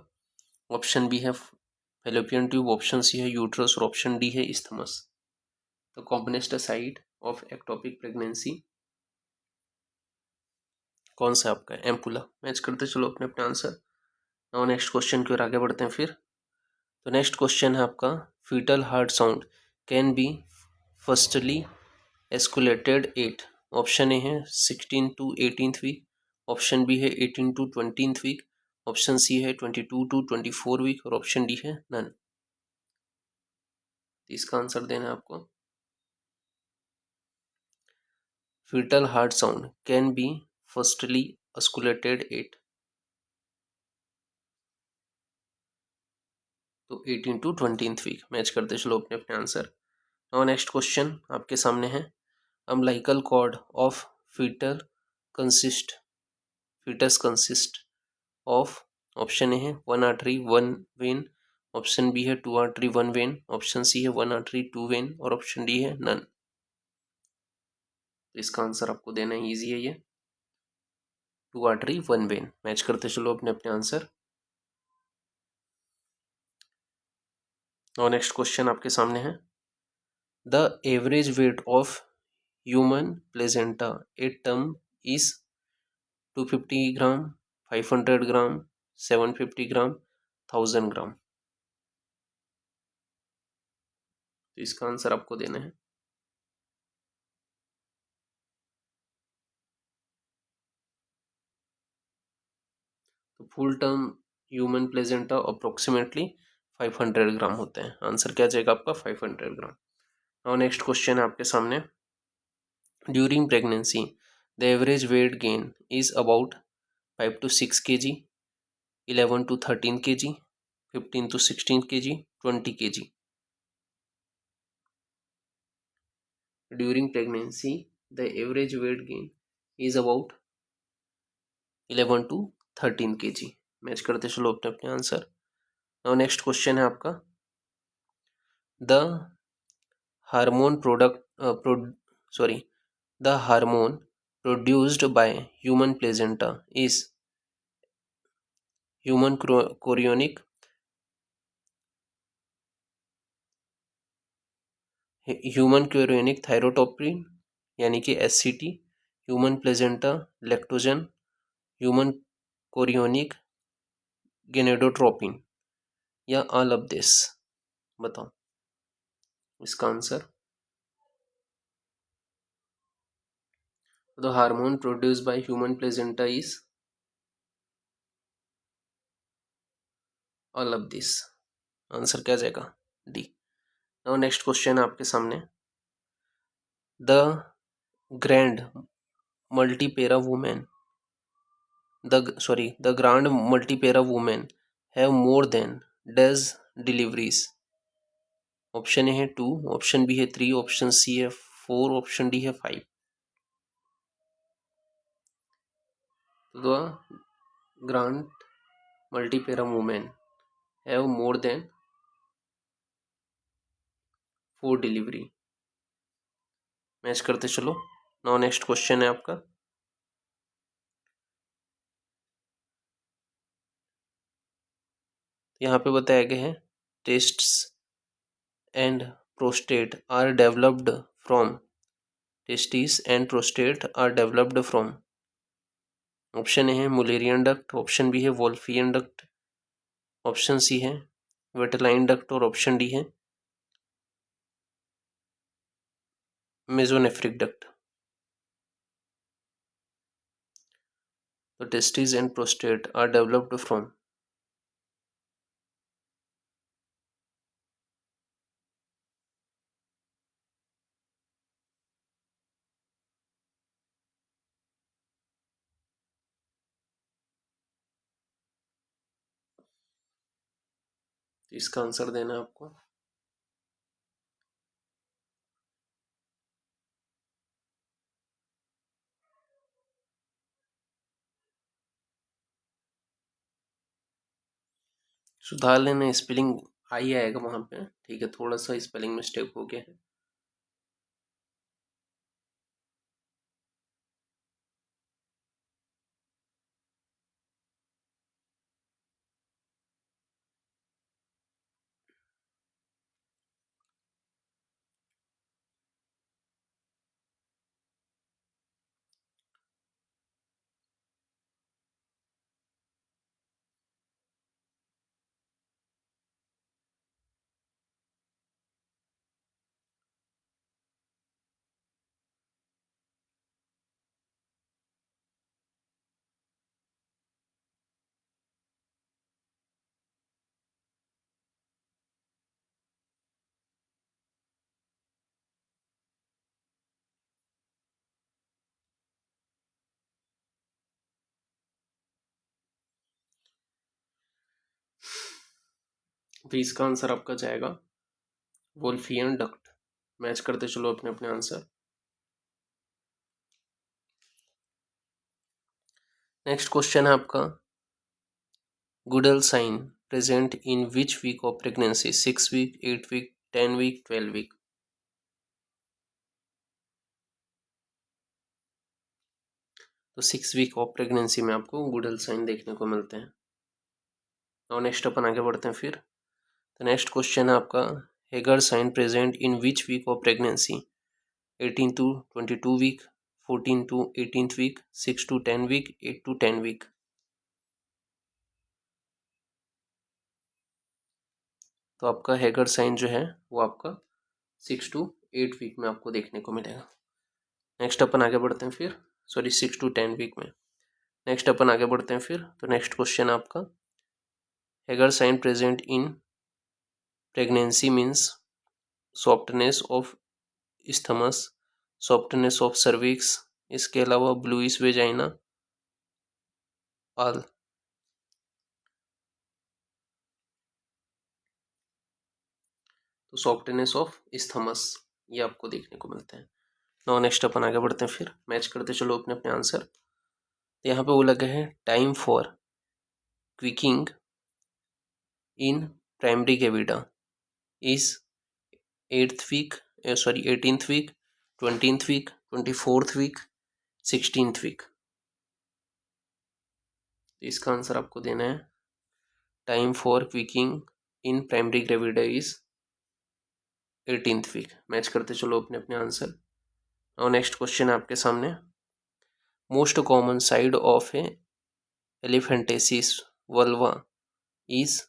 ऑप्शन बी है फेलोपियन ट्यूब, ऑप्शन सी है यूट्रस और ऑप्शन डी है isthmus. The commonest site of ectopic pregnancy कौन सा आपका एम्पुला। मैच करते चलो अपने अपने आंसर। नाउ नेक्स्ट क्वेश्चन की ओर आगे बढ़ते हैं फिर। तो नेक्स्ट क्वेश्चन है आपका, fetal heart sound can be firstly auscultated at. Option A है 16 to 18th week, option B है 18 to 20th week, option C है 22 टू 24 वीक और ऑप्शन डी है नन। इसका आंसर देना है आपको। Fetal heart sound can be firstly auscultated at, तो 18 टू 20th वीक। मैच करते चलो अपने अपने आंसर। और नेक्स्ट क्वेश्चन आपके सामने है, umbilical cord of fetal consist fetus consist of. Option A है 1 आर्टरी 1 वेन, ऑप्शन बी है 2 आर्टरी 1 वेन, ऑप्शन सी है 1 आर्टरी 2 वेन और ऑप्शन डी है नन। तो इसका आंसर आपको देना है, ईजी है ये, 2 आर्टरी 1 वेन। मैच करते चलो अपने अपने आंसर। और नेक्स्ट क्वेश्चन आपके सामने है, the average weight of human placenta a term is 250 ग्राम, 500 ग्राम, 750 ग्राम, 1000 ग्राम। तो इसका आंसर आपको देना है। तो full term human placenta approximately 500 ग्राम होते हैं। आंसर क्या जाएगा आपका 500 ग्राम। और नेक्स्ट क्वेश्चन है आपके सामने, during pregnancy the average weight gain is about 5 to 6 kg, 11 to 13 kg, 15 to 16 kg, 20 kg। During pregnancy the average weight gain is about 11 to 13 kg। Match करते चलो अपने अपने आंसर। और नेक्स्ट क्वेश्चन है आपका, the hormone the hormone produced by human placenta is human chorionic thyrotoxin यानी कि SCT, human placenta lactogen, human chorionic gonadotropin या ऑल ऑफ दिस। बताओ इसका answer. The hormone produced by human placenta is all of this. Answer क्या जाएगा, D. Now next question है आपके सामने, the grand multipara women the grand multipara women have more than does deliveries। Option A है 2, option B है 3, option C है 4, option D है 5। तो grand multipara women have more than 4 delivery. Match करते चलो। नाउ नेक्स्ट क्वेश्चन है आपका, यहाँ पे बताया गया है, testes and prostate are developed from testis and prostate are developed from. Option A है मुलेरियन डक्ट, ऑप्शन बी है वोल्फियन डक्ट, ऑप्शन सी है वेटलाइन डक्ट और ऑप्शन डी है मेसोनेफ्रिक डक्ट। तो testis and prostate are developed from. इसका answer देना है आपको। सुधार लेना, स्पेलिंग आई आएगा वहां पे, ठीक है, थोड़ा सा स्पेलिंग मिस्टेक हो गया है। तो इसका आंसर आपका जाएगा वोल्फियन डक्ट। मैच करते चलो अपने अपने आंसर। नेक्स्ट क्वेश्चन है आपका, Goodell sign present in which week of pregnancy, 6 week, 8 week, 10 week, 12 week. तो 6 वीक ऑफ प्रेगनेंसी में आपको गुडल साइन देखने को मिलते हैं। और नेक्स्ट अपन आगे बढ़ते हैं फिर। तो नेक्स्ट क्वेश्चन है आपका, Hegar sign present in which week of pregnancy, 18 to 22 week, 14 to 18th week, 6 to 10 week, 8 to 10 week. तो आपका हेगर साइन जो है वो आपका 6 to 8 वीक में आपको देखने को मिलेगा। नेक्स्ट अपन आगे बढ़ते हैं फिर, सॉरी 6 to 10 वीक में। नेक्स्ट अपन आगे बढ़ते हैं फिर। तो नेक्स्ट क्वेश्चन है आपका, Hegar sign present in pregnancy means softness of isthmus, softness of cervix, इसके अलावा ब्लूइश वेजाइना, ऑल। तो सॉफ्टनेस ऑफ इस्थमस ये आपको देखने को मिलते हैं। नाउ नेक्स्ट अपन आगे बढ़ते हैं फिर, मैच करते चलो अपने अपने आंसर। तो यहाँ पे वो लगे हैं, time for quickening in primary gravida is 8th week, sorry 18th week, 20th week, 24th week, 16th week. तो इसका आंसर आपको देना है, time for quickening in primary gravida is 18th week. Match करते चलो अपने अपने आंसर। और नेक्स्ट क्वेश्चन है आपके सामने, most common side of a elephantiasis vulva is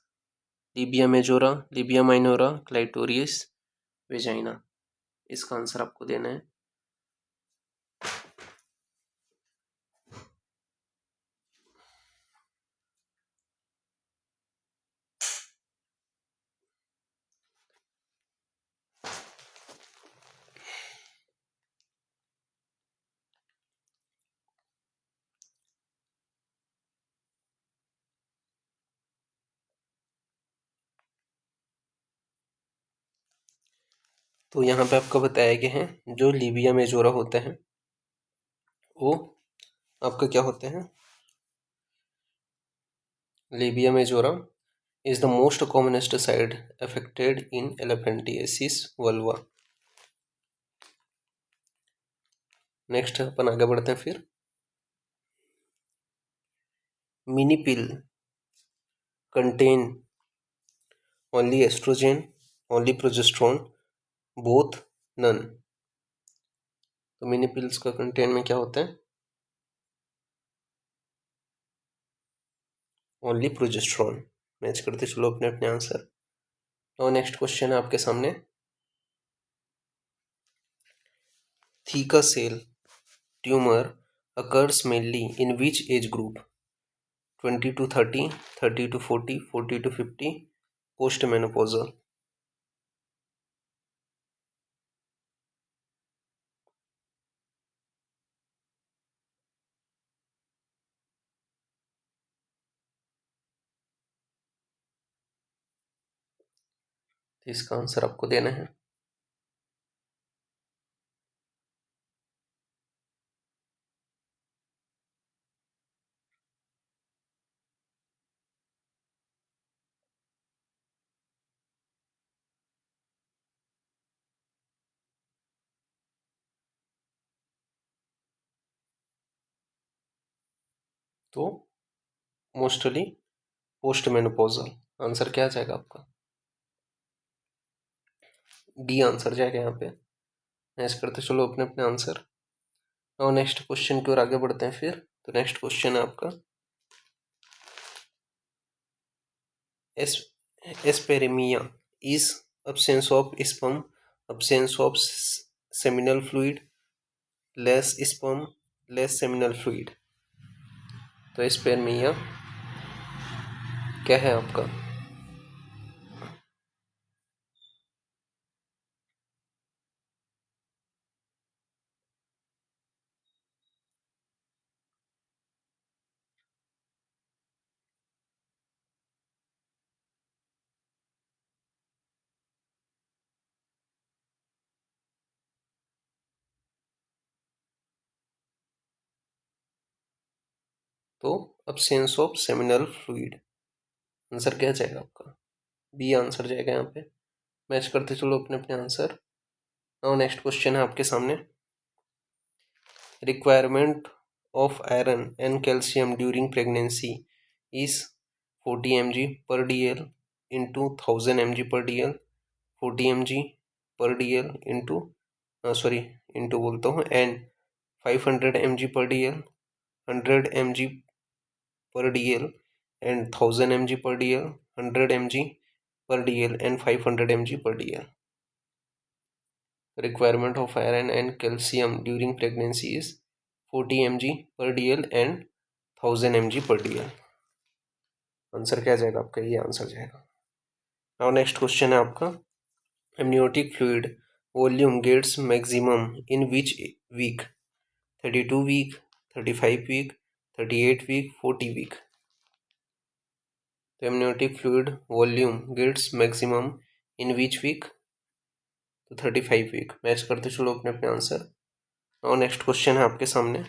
labia majora, labia minora, clitoris, vagina. इसका आंसर आपको देना है। तो यहाँ पे आपको बताया गया है, जो लिबिया मेजोरा होते हैं वो आपका क्या होते हैं, labia majora is the most commonest side affected in elephantiasis vulva। Next अपन आगे बढ़ते हैं फिर, mini pill contain only estrogen, only progesterone, both, none। तो मिनी पिल्स का कंटेन में क्या होता है, ओनली प्रोजेस्टेरोन। मैच करते चलो अपने अपने आंसर। और नेक्स्ट क्वेश्चन है आपके सामने, theca cell tumour occurs mainly in which age group, 20 to 30, 30 to 40, 40 to 50, postmenopausal। तो इसका आंसर आपको देना है, तो मोस्टली पोस्टमेनोपॉजल। आंसर क्या आ जाएगा आपका, डी आंसर जाएगा यहाँ पे। मैच करते चलो अपने अपने आंसर। और नेक्स्ट क्वेश्चन की ओर आगे बढ़ते हैं फिर। तो नेक्स्ट क्वेश्चन है आपका, as aspermia is absence of sperm, absence of seminal fluid, less sperm, less seminal fluid। तो एस्पेरेमिया क्या है आपका, तो absence of seminal fluid. Answer क्या जाएगा आपका? बी आंसर जाएगा यहाँ पे। मैच करते चलो अपने अपने आंसर। नाउ नेक्स्ट क्वेश्चन है आपके सामने। Requirement of iron and calcium during pregnancy is 40 mg per dl into 1000 mg per dl, 40 mg per dl into into बोलता हूँ and 500 mg per dl, 100 mg per dl and 1000 mg per dl, 100 mg per dl and 500 mg per dl. Requirement of iron and calcium during pregnancy is 40 mg per dl and 1000 mg per dl. Answer क्या जाएगा आपका? ये answer जाएगा। Now next question है आपका। amniotic fluid volume gets maximum in which week? 32 week, 35 week, 38 week, 40 week. तो amniotic fluid volume gets maximum in which week? तो 35 week. Match करते चलो अपने अपने आंसर। नाउ नेक्स्ट क्वेश्चन है आपके सामने।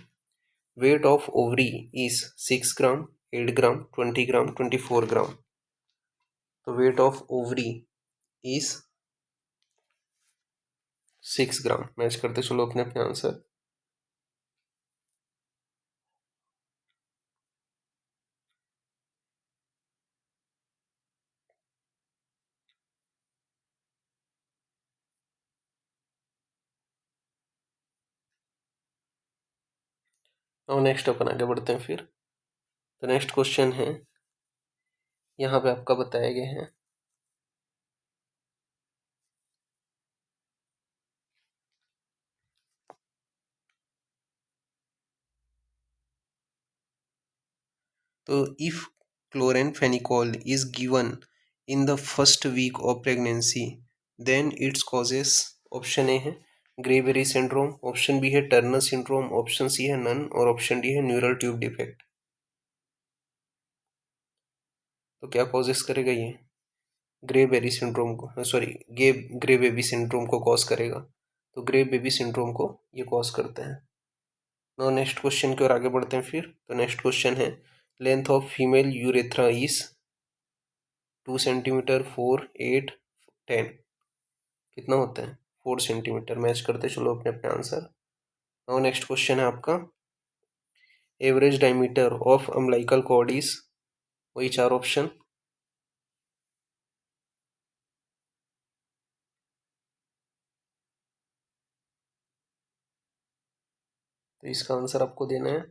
वेट ऑफ ओवरी इज 6 ग्राम, 8 ग्राम, 20 ग्राम, 24 ग्राम। तो weight of ovary is 6 gram. Match करते चलो अपने अपने आंसर। नाउ नेक्स्ट अपन आगे बढ़ते हैं फिर। तो नेक्स्ट क्वेश्चन है यहाँ पे आपका बताया गया है। तो if chloramphenicol is given in the first week of pregnancy then it's causes. Option A है ग्रेवेरी सिंड्रोम, ऑप्शन बी है टर्नर सिंड्रोम, ऑप्शन सी है नन और ऑप्शन डी है न्यूरल ट्यूब डिफेक्ट। तो क्या कॉजेस करेगा ये? ग्रे बेरी सिंड्रोम को, ग्रे बेबी सिंड्रोम को कॉज करेगा। तो ग्रे बेबी सिंड्रोम को ये कॉज करते हैं। नो नेक्स्ट क्वेश्चन की ओर आगे बढ़ते हैं फिर। तो नेक्स्ट क्वेश्चन है length of female urethra is 2 centimetre, 4, 8, 10। कितना होता है? 4 सेंटीमीटर। मैच करते चलो अपने अपने आंसर। नो नेक्स्ट क्वेश्चन है आपका। Average diameter of umbilical cord is, वही 4 ऑप्शन। तो इसका आंसर आपको देना है।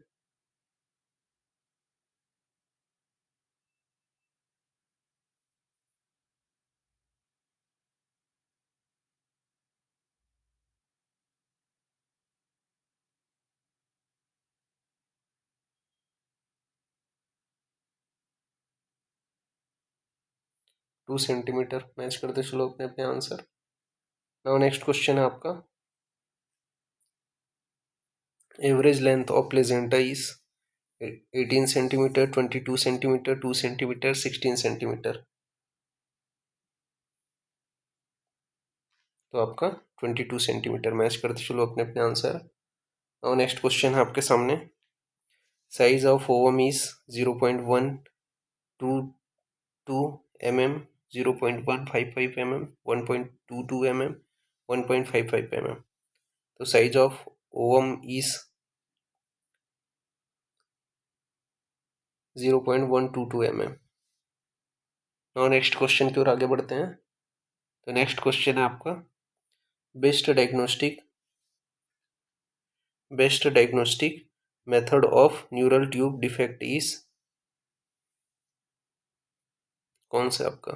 Two centimetre. मैच करते चलो अपने अपने आंसर। नाउ नेक्स्ट क्वेश्चन है आपका। Average length of placenta is 18 centimetre, 22 centimetre, 2 centimetre, 16 centimetre. तो आपका 22 सेंटीमीटर। मैच करते चलो अपने अपने आंसर। और नेक्स्ट क्वेश्चन है आपके सामने। Size of ovum is 0.122 mm, 0.155 mm, 1.22 mm, 1.55 mm। तो size of ovum is 0.122 mm। और नेक्स्ट क्वेश्चन की ओर आगे बढ़ते हैं। तो नेक्स्ट क्वेश्चन है आपका। Best diagnostic method of neural tube defect is, कौन सा आपका?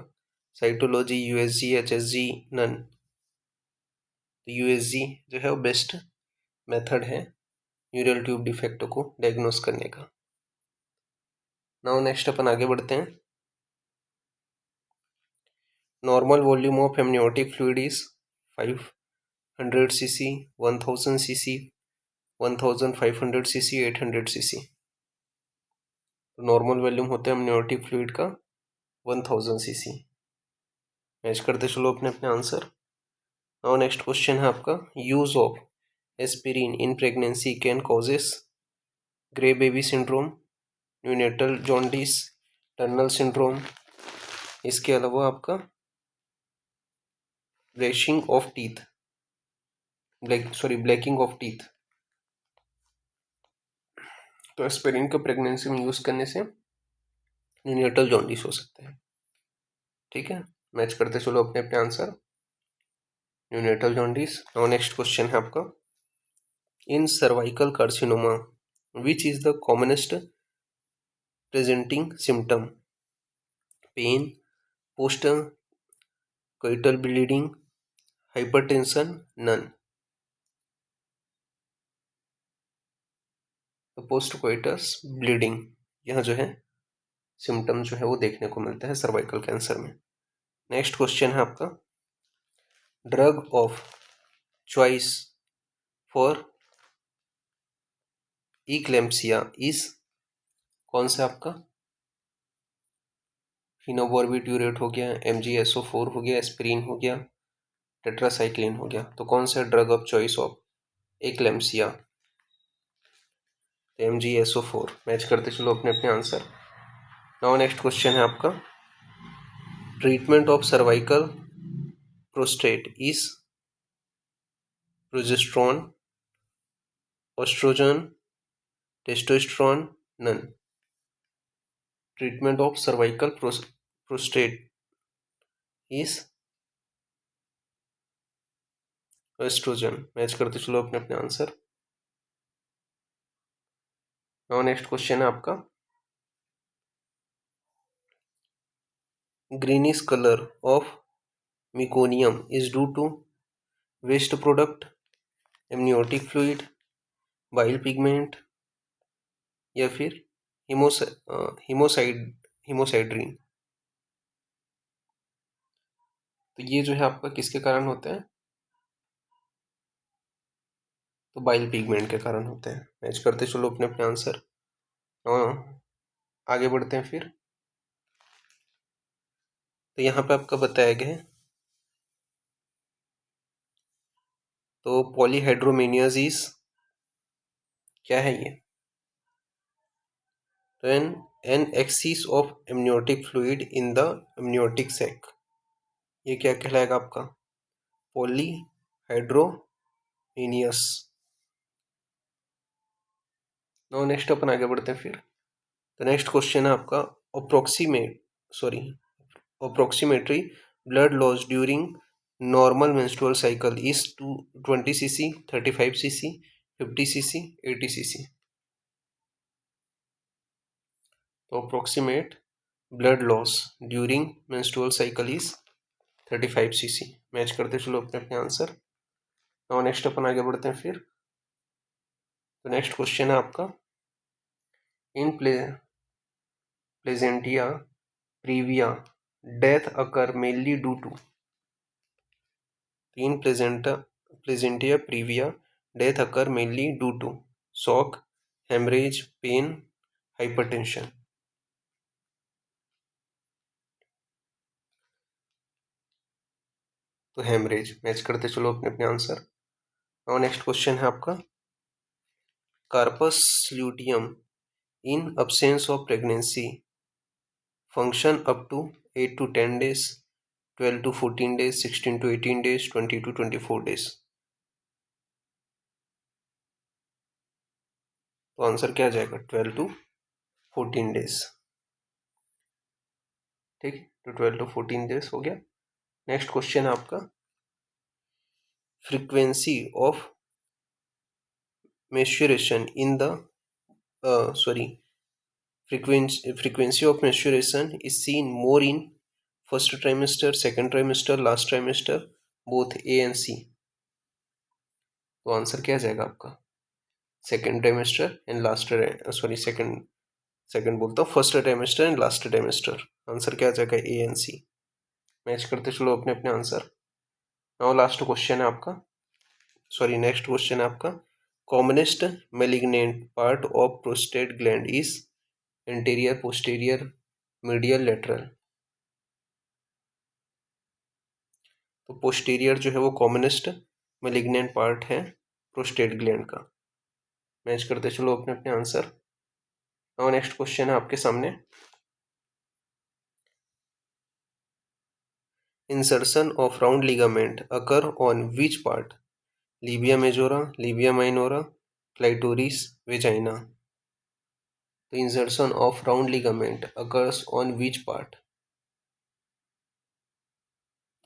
Cytology, USG, HSG, none. तो यूएसजी जो है वो बेस्ट मेथड है न्यूरल ट्यूब डिफेक्ट को डायग्नोस करने का। नाउ नेक्स्ट अपन आगे बढ़ते हैं। Normal volume of amniotic fluid is 500 cc, 1000 cc, 1500 cc, 800 cc। तो नॉर्मल वॉल्यूम होता है एमनियोटिक फ्लूइड का 1000 cc। मैच करते चलो अपने अपने आंसर। नाउ नेक्स्ट क्वेश्चन है आपका। Use of aspirin in pregnancy can causes grey baby syndrome, neonatal jaundice, tunnel syndrome. इसके अलावा आपका blacking of teeth, blacking of teeth. तो एस्पिरिन का प्रेगनेंसी में यूज करने से न्यूनेटल जॉन्डिस हो सकते हैं। ठीक है, मैच करते चलो अपने अपने answer. Neonatal jaundice. Now next question है आपका, in cervical carcinoma which is the commonest presenting symptom? Pain, post coital bleeding, hypertension, none. तो पोस्ट कोइटस ब्लीडिंग यह जो है सिम्टम जो है वो देखने को मिलता है सर्वाइकल कैंसर में। नेक्स्ट क्वेश्चन है आपका, drug of choice for eclampsia is कौन सा आपका? फिनोबार्बिट्यूरेट हो गया, MgSO4 हो गया, एस्पिरिन हो गया, टेट्रासाइक्लिन हो गया। तो कौन सा drug of choice of eclampsia? MgSO4। Match करते चलो अपने अपने आंसर। नाउ नेक्स्ट क्वेश्चन है आपका, treatment of cervical prostate is progesterone, oestrogen, testosterone, none. Treatment of cervical prostate is oestrogen. Match करते चलो अपने अपने आंसर। नाउ नेक्स्ट क्वेश्चन है आपका, greenish color of meconium is due to waste product, amniotic fluid, bile pigment या फिर हिमोसाइड्रीन। तो ये जो है आपका किसके कारण होता है? तो बाइल पिगमेंट के कारण होते हैं। मैच करते चलो अपने अपने आंसर। आगे बढ़ते हैं फिर। तो यहाँ पे आपका बताया गया है, तो पॉलीहाइड्रोमेनियाजीज क्या है ये? तो an excess of amniotic fluid in the amniotic sac, ये क्या कहलाएगा आपका? पॉलीहाइड्रोमेनियस। नो नेक्स्ट अपन आगे बढ़ते हैं फिर। तो नेक्स्ट क्वेश्चन है आपका, approximately blood loss during normal menstrual cycle is 20 cc, 35 cc, 50 cc, 80 cc। तो approximate blood loss during menstrual cycle is 35 cc। Match करते चलो अपने अपने आंसर। नाउ नेक्स्ट अपन आगे बढ़ते हैं फिर। तो नेक्स्ट क्वेश्चन है आपका, in placenta praevia death occur mainly due to. In placenta praevia death occur mainly due to shock, haemorrhage, pain, hypertension. तो हेमरेज। मैच करते चलो अपने अपने आंसर। और नेक्स्ट क्वेश्चन है आपका, corpus luteum in absence of pregnancy function up to 8 to 10 days, 12 to 14 days, 16 to 18 days, 20 to 24 days। तो answer क्या आ जाएगा? 12 to 14 days। ठीक है, तो 12 to 14 days हो गया। नेक्स्ट क्वेश्चन है आपका, frequency of menstruation in the frequency of menstruation is seen more in first trimester, second trimester, last trimester, both A and C। तो आंसर क्या आ जाएगा आपका? Second trimester and last, second बोलता हूँ, first trimester and last trimester. Answer क्या आ जाएगा? A and C। मैच करते चलो अपने अपने आंसर। नाउ लास्ट क्वेश्चन है आपका, नेक्स्ट क्वेश्चन है आपका, commonest malignant part of prostate gland is anterior, posterior, medial, lateral. तो पोस्टीरियर जो है वो कॉमनेस्ट मेलिग्नेंट पार्ट है प्रोस्टेट ग्लैंड का। मैच करते चलो अपने अपने आंसर। और नेक्स्ट क्वेश्चन है आपके सामने, insertion of round ligament occur on which part, labia majora, labia minora, clitoris, vagina. तो insertion of round ligament occurs on which part,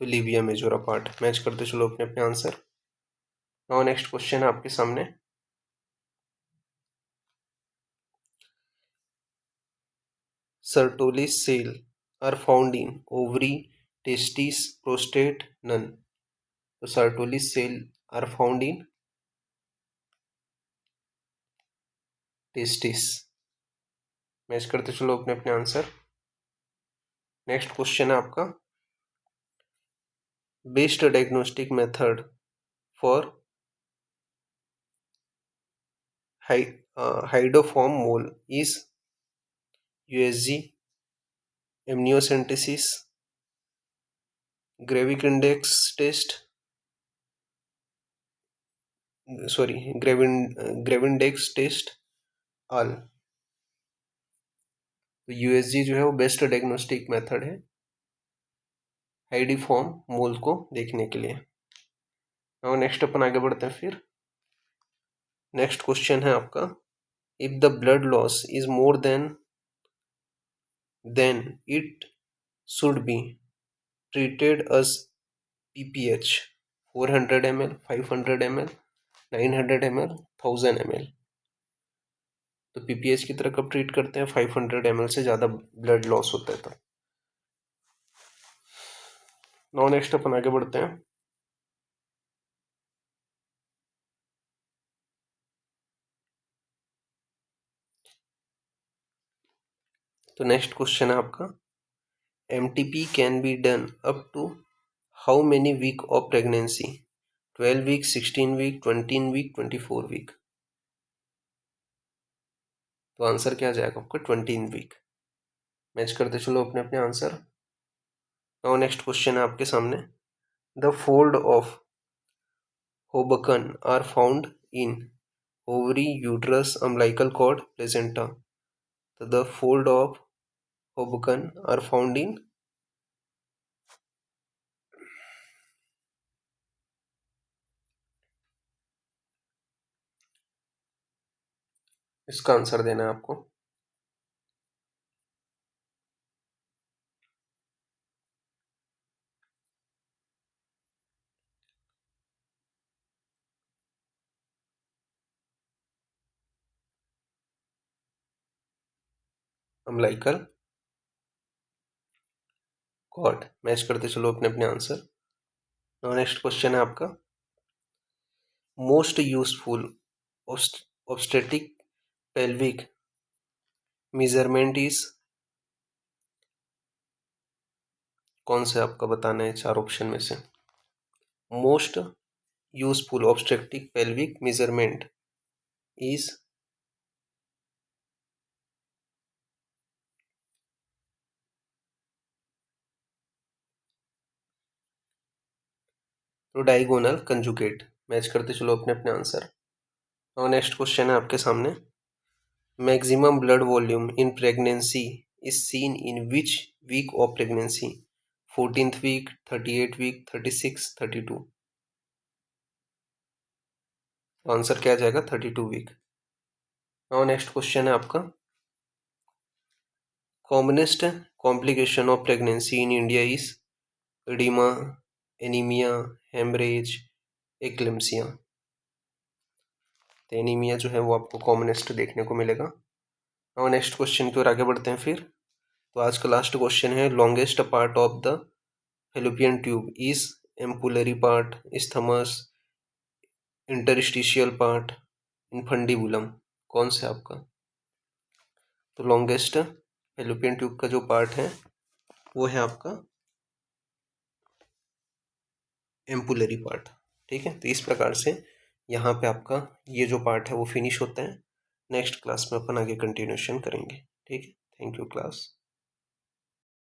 तो लिबिया मेजोरा पार्ट। मैच करते चलो अपने अपने आंसर। नाउ नेक्स्ट क्वेश्चन है आपके सामने, Sertoli's cell are found in ovary, testis, prostate, none. तो Sertoli's cell are found in testis. Match करते चलो अपने अपने आंसर। नेक्स्ट क्वेश्चन है आपका, best diagnostic method for hydatidiform mole is USG, amniocentesis, gravindex test, sorry gravindex test, all. तो USG जो है वो बेस्ट डायग्नोस्टिक मेथड है हाइडीफॉर्म मोल को देखने के लिए। और नेक्स्ट अपन आगे बढ़ते हैं फिर। नेक्स्ट क्वेश्चन है आपका, if the blood loss is more than it should be treated as PPH, 400 ml, 500 ml, 900 ml, 1000 ml। तो पीपीएच की तरह कब ट्रीट करते हैं, 500 ml से ज़्यादा ब्लड लॉस होता है तब। नाउ नेक्स्ट अपन आगे बढ़ते हैं। तो नेक्स्ट क्वेश्चन है आपका, MTP can be done up to how many week of pregnancy, 12 week, 16 week, 20 week, 24 week. तो आंसर क्या आ जाएगा आपका, 20 वीक। मैच करते चलो अपने अपने आंसर। नाउ नेक्स्ट क्वेश्चन है आपके सामने, the fold of Hoboken are found in ovary, uterus, umbilical cord, placenta. तो the fold of Hoboken are found in, इसका आंसर देना है आपको। Umbilical cord. मैच करते चलो अपने अपने आंसर। नेक्स्ट क्वेश्चन है आपका, most useful obstetric pelvic measurement is, कौन से आपका बताना है चार ऑप्शन में से। Most useful obstetric pelvic measurement is, तो डायगोनल कंजुगेट। मैच करते चलो अपने अपने आंसर। और नेक्स्ट क्वेश्चन है आपके सामने, maximum blood volume in pregnancy is seen in which week of pregnancy, 14th week, 38 week, 36, 32। तो आंसर क्या आ जाएगा, 32 वीक। और नेक्स्ट क्वेश्चन है आपका, commonest complication of pregnancy in India is oedema, anaemia, haemorrhage, eclampsia. तो एनीमिया जो है वो आपको कॉमनेस्ट देखने को मिलेगा। और नेक्स्ट क्वेश्चन की ओर आगे बढ़ते हैं फिर। तो आज का लास्ट क्वेश्चन है, longest part of the fallopian tube is ampullary part, isthmus, interstitial part, infundibulum. कौन सा आपका, तो लॉन्गेस्ट फेलोपियन ट्यूब का जो पार्ट है वो है आपका एम्पुलरी पार्ट। ठीक है, तो इस प्रकार से यहाँ पे आपका ये जो पार्ट है वो फिनिश होता है। नेक्स्ट क्लास में अपन आगे कंटिन्यूशन करेंगे। ठीक है, थैंक यू क्लास।